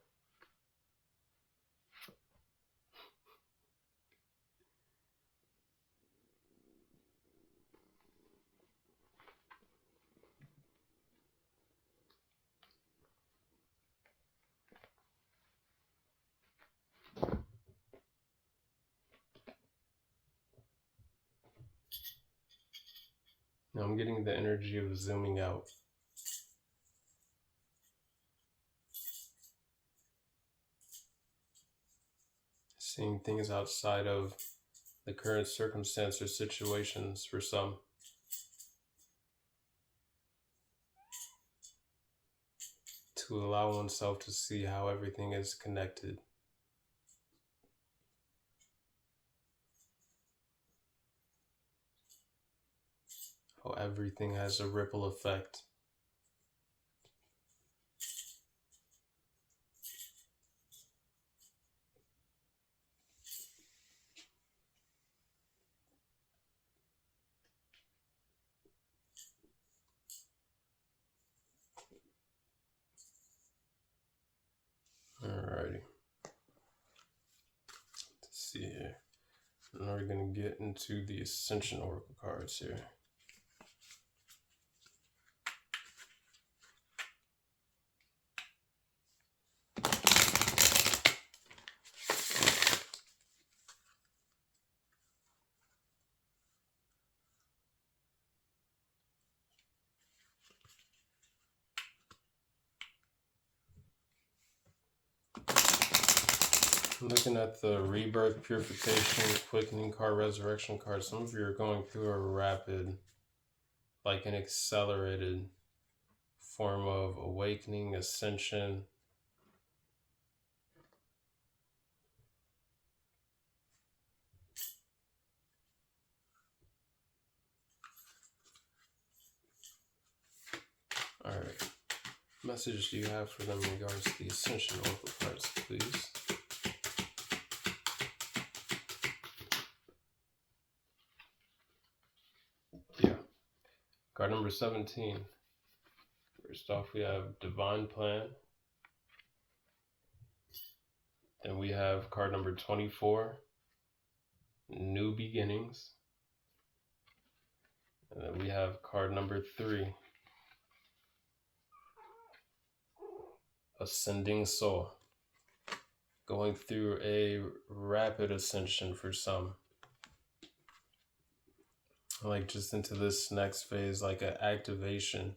Speaker 1: Now I'm getting the energy of zooming out. Seeing things outside of the current circumstance or situations for some. To allow oneself to see how everything is connected. How everything has a ripple effect. Alrighty. Let's see here. Now we're going to get into the Ascension Oracle cards here. Looking at the Rebirth, Purification, Quickening card, Resurrection card, some of you are going through a rapid, like an accelerated form of awakening, ascension. Alright. Message do you have for them in regards to the Ascension Oracle cards, please? Yeah. Card number 17. First off, we have Divine Plan. Then we have card number 24, New Beginnings. And then we have card number 3, Ascending Soul. Going through a rapid ascension for some. Like just into this next phase, like an activation.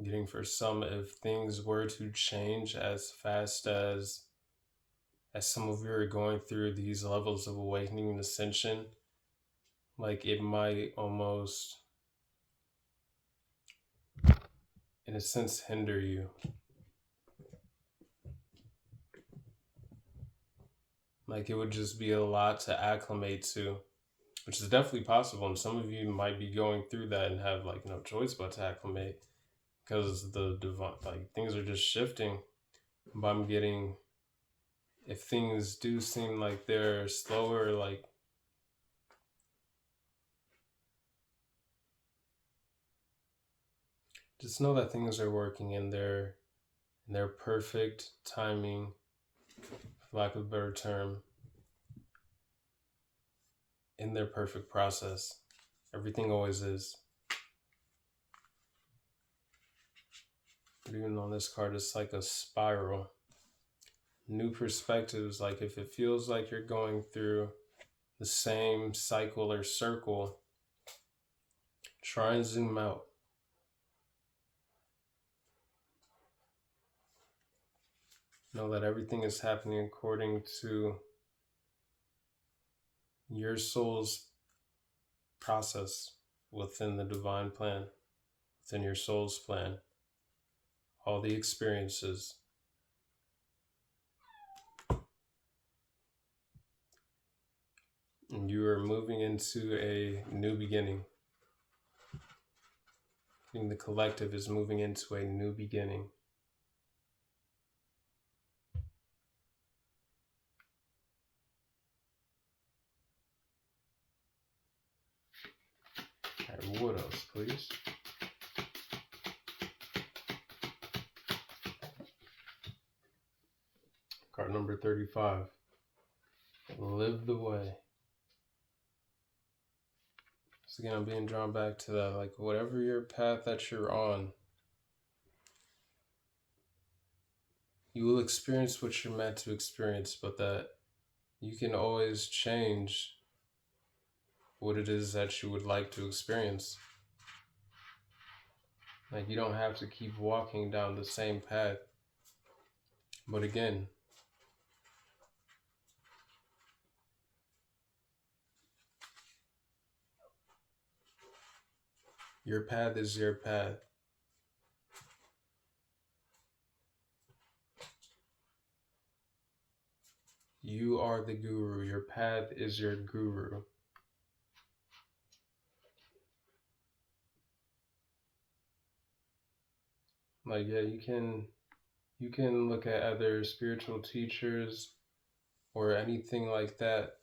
Speaker 1: Getting for some, if things were to change as fast as some of you are going through these levels of awakening and ascension, like it might almost, in a sense, hinder you. Like it would just be a lot to acclimate to, which is definitely possible. And some of you might be going through that and have like no choice but to acclimate because the divine, like things are just shifting. But I'm getting, if things do seem like they're slower, like just know that things are working in their perfect timing, for lack of a better term, in their perfect process. Everything always is. But even on this card, it's like a spiral. New perspectives, like if it feels like you're going through the same cycle or circle, try and zoom out. Know that everything is happening according to your soul's process within the divine plan, within your soul's plan, all the experiences. And you are moving into a new beginning. And the collective is moving into a new beginning. All right, what else, please? Card number 35. Live the way. So again, I'm being drawn back to that, like whatever your path that you're on, you will experience what you're meant to experience, but that you can always change what it is that you would like to experience. Like, you don't have to keep walking down the same path. But again, your path is your path. You are the guru. Your path is your guru. Like, yeah, you can look at other spiritual teachers or anything like that,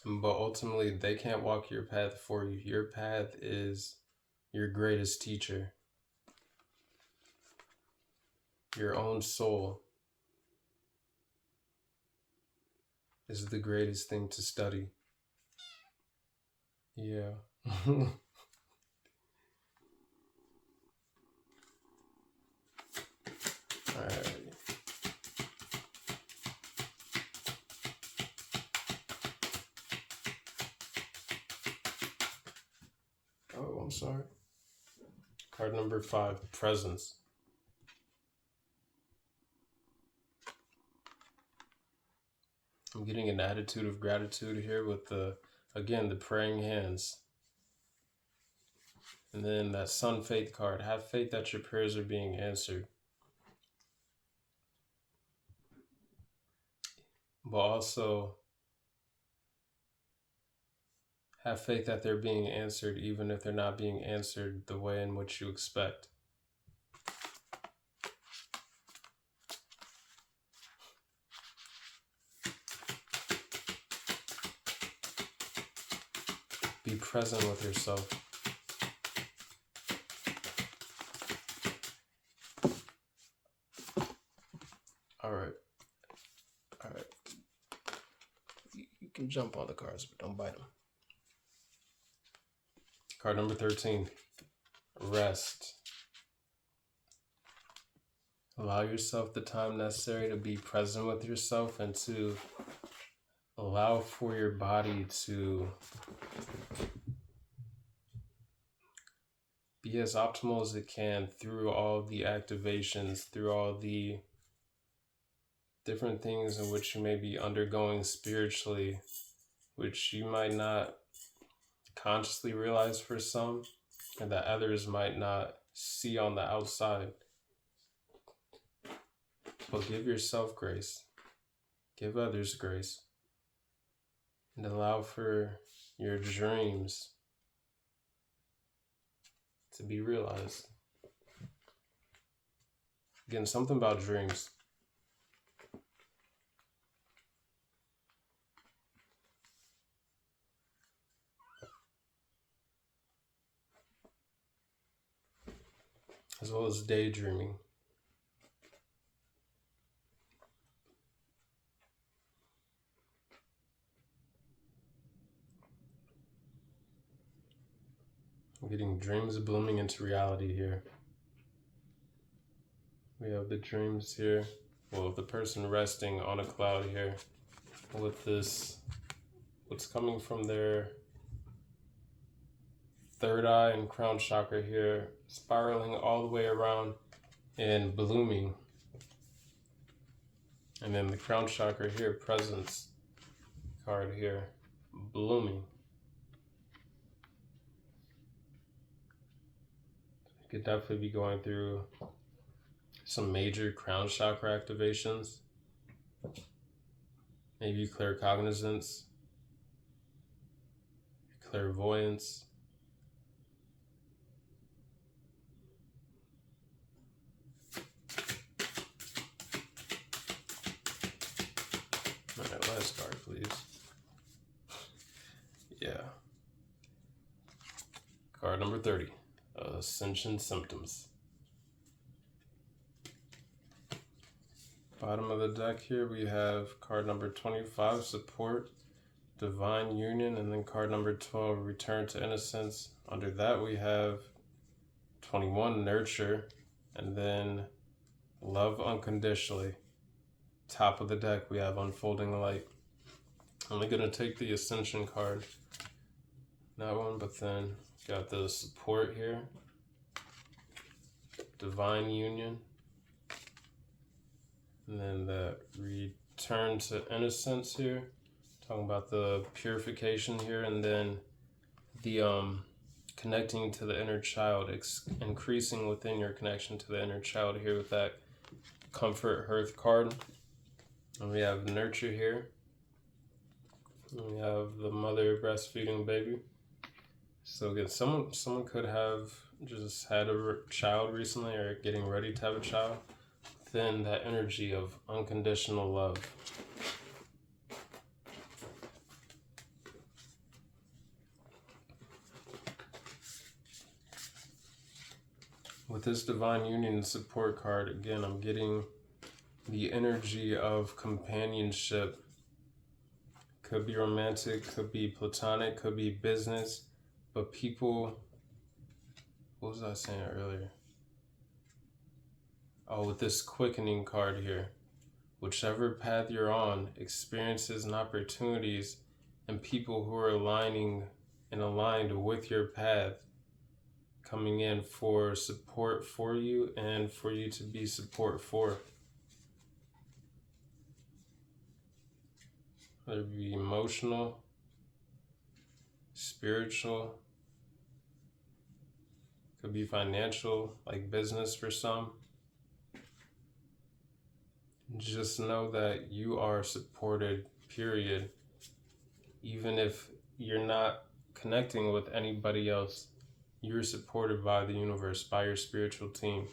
Speaker 1: but ultimately they can't walk your path for you. Your path is your greatest teacher. Your own soul is the greatest thing to study. Yeah. Alright. Oh, I'm sorry. Card number 5, presence. I'm getting an attitude of gratitude here with the praying hands. And then that sun faith card. Have faith that your prayers are being answered. But also have faith that they're being answered even if they're not being answered the way in which you expect. Be present with yourself. All right. You can jump on the cards, but don't bite them. Card number 13. Rest. Allow yourself the time necessary to be present with yourself and to allow for your body to be as optimal as it can through all the activations, through all the different things in which you may be undergoing spiritually, which you might not consciously realize for some, and that others might not see on the outside. But give yourself grace. Give others grace. And allow for your dreams to be realized. Again, something about dreams. As well as daydreaming. I'm getting dreams blooming into reality here. We have the dreams here. Well, the person resting on a cloud here with this, what's coming from their third eye and crown chakra here, spiraling all the way around and blooming. And then the crown chakra here, presence card here, blooming. You could definitely be going through some major crown chakra activations. Maybe claircognizance, clairvoyance. next card, please. Yeah. Card number 30. Ascension Symptoms. Bottom of the deck here, we have card number 25, Support, Divine Union, and then card number 12, Return to Innocence. Under that, we have 21, Nurture, and then Love Unconditionally. Top of the deck, we have Unfolding Light. I'm only going to take the Ascension card, that one, but then got the Support here, Divine Union, and then the Return to Innocence here, talking about the purification here, and then the connecting to the inner child, increasing within your connection to the inner child here with that Comfort Hearth card. And we have Nurture here. And we have the mother breastfeeding baby. So again, someone could have just had a child recently or getting ready to have a child. Then that energy of unconditional love. With this Divine Union Support card, again, I'm getting the energy of companionship. Could be romantic, could be platonic, could be business, but people, what was I saying earlier? Oh, with this Quickening card here, whichever path you're on, experiences and opportunities and people who are aligning and aligned with your path coming in for support for you and for you to be support for. Whether it be emotional, spiritual, could be financial, like business for some. Just know that you are supported, period. Even if you're not connecting with anybody else, you're supported by the universe, by your spiritual team.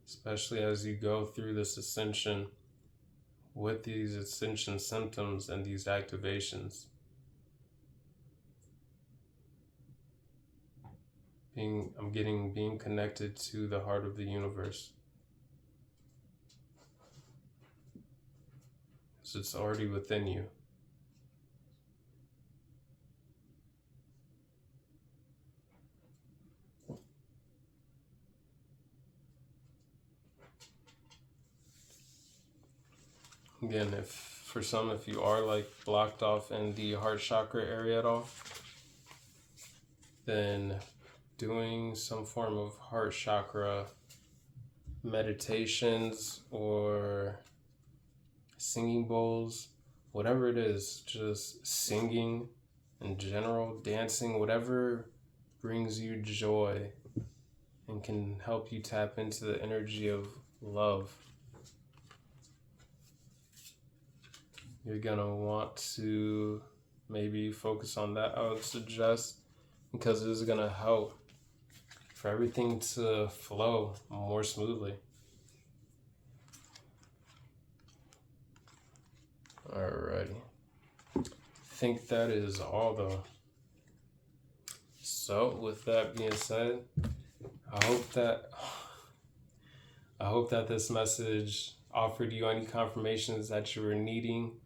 Speaker 1: Especially as you go through this ascension with these ascension symptoms and these activations. Being connected to the heart of the universe. So it's already within you. Again, if you are like blocked off in the heart chakra area at all, then doing some form of heart chakra meditations or singing bowls, whatever it is, just singing in general, dancing, whatever brings you joy and can help you tap into the energy of love. You're gonna want to maybe focus on that, I would suggest, because it is gonna help for everything to flow more smoothly. Alrighty. I think that is all though. So with that being said, I hope that this message offered you any confirmations that you were needing.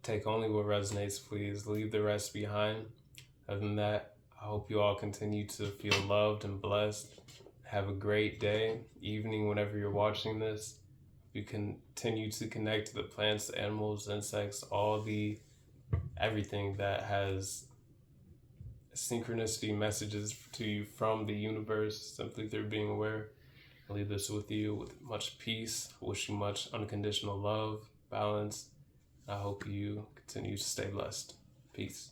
Speaker 1: Take only what resonates, please. Leave the rest behind. Other than that, I hope you all continue to feel loved and blessed. Have a great day, evening, whenever you're watching this. You continue to connect to the plants, the animals, insects, everything that has synchronicity messages to you from the universe, simply through being aware. I leave this with you with much peace. Wish you much unconditional love, balance. I hope you continue to stay blessed. Peace.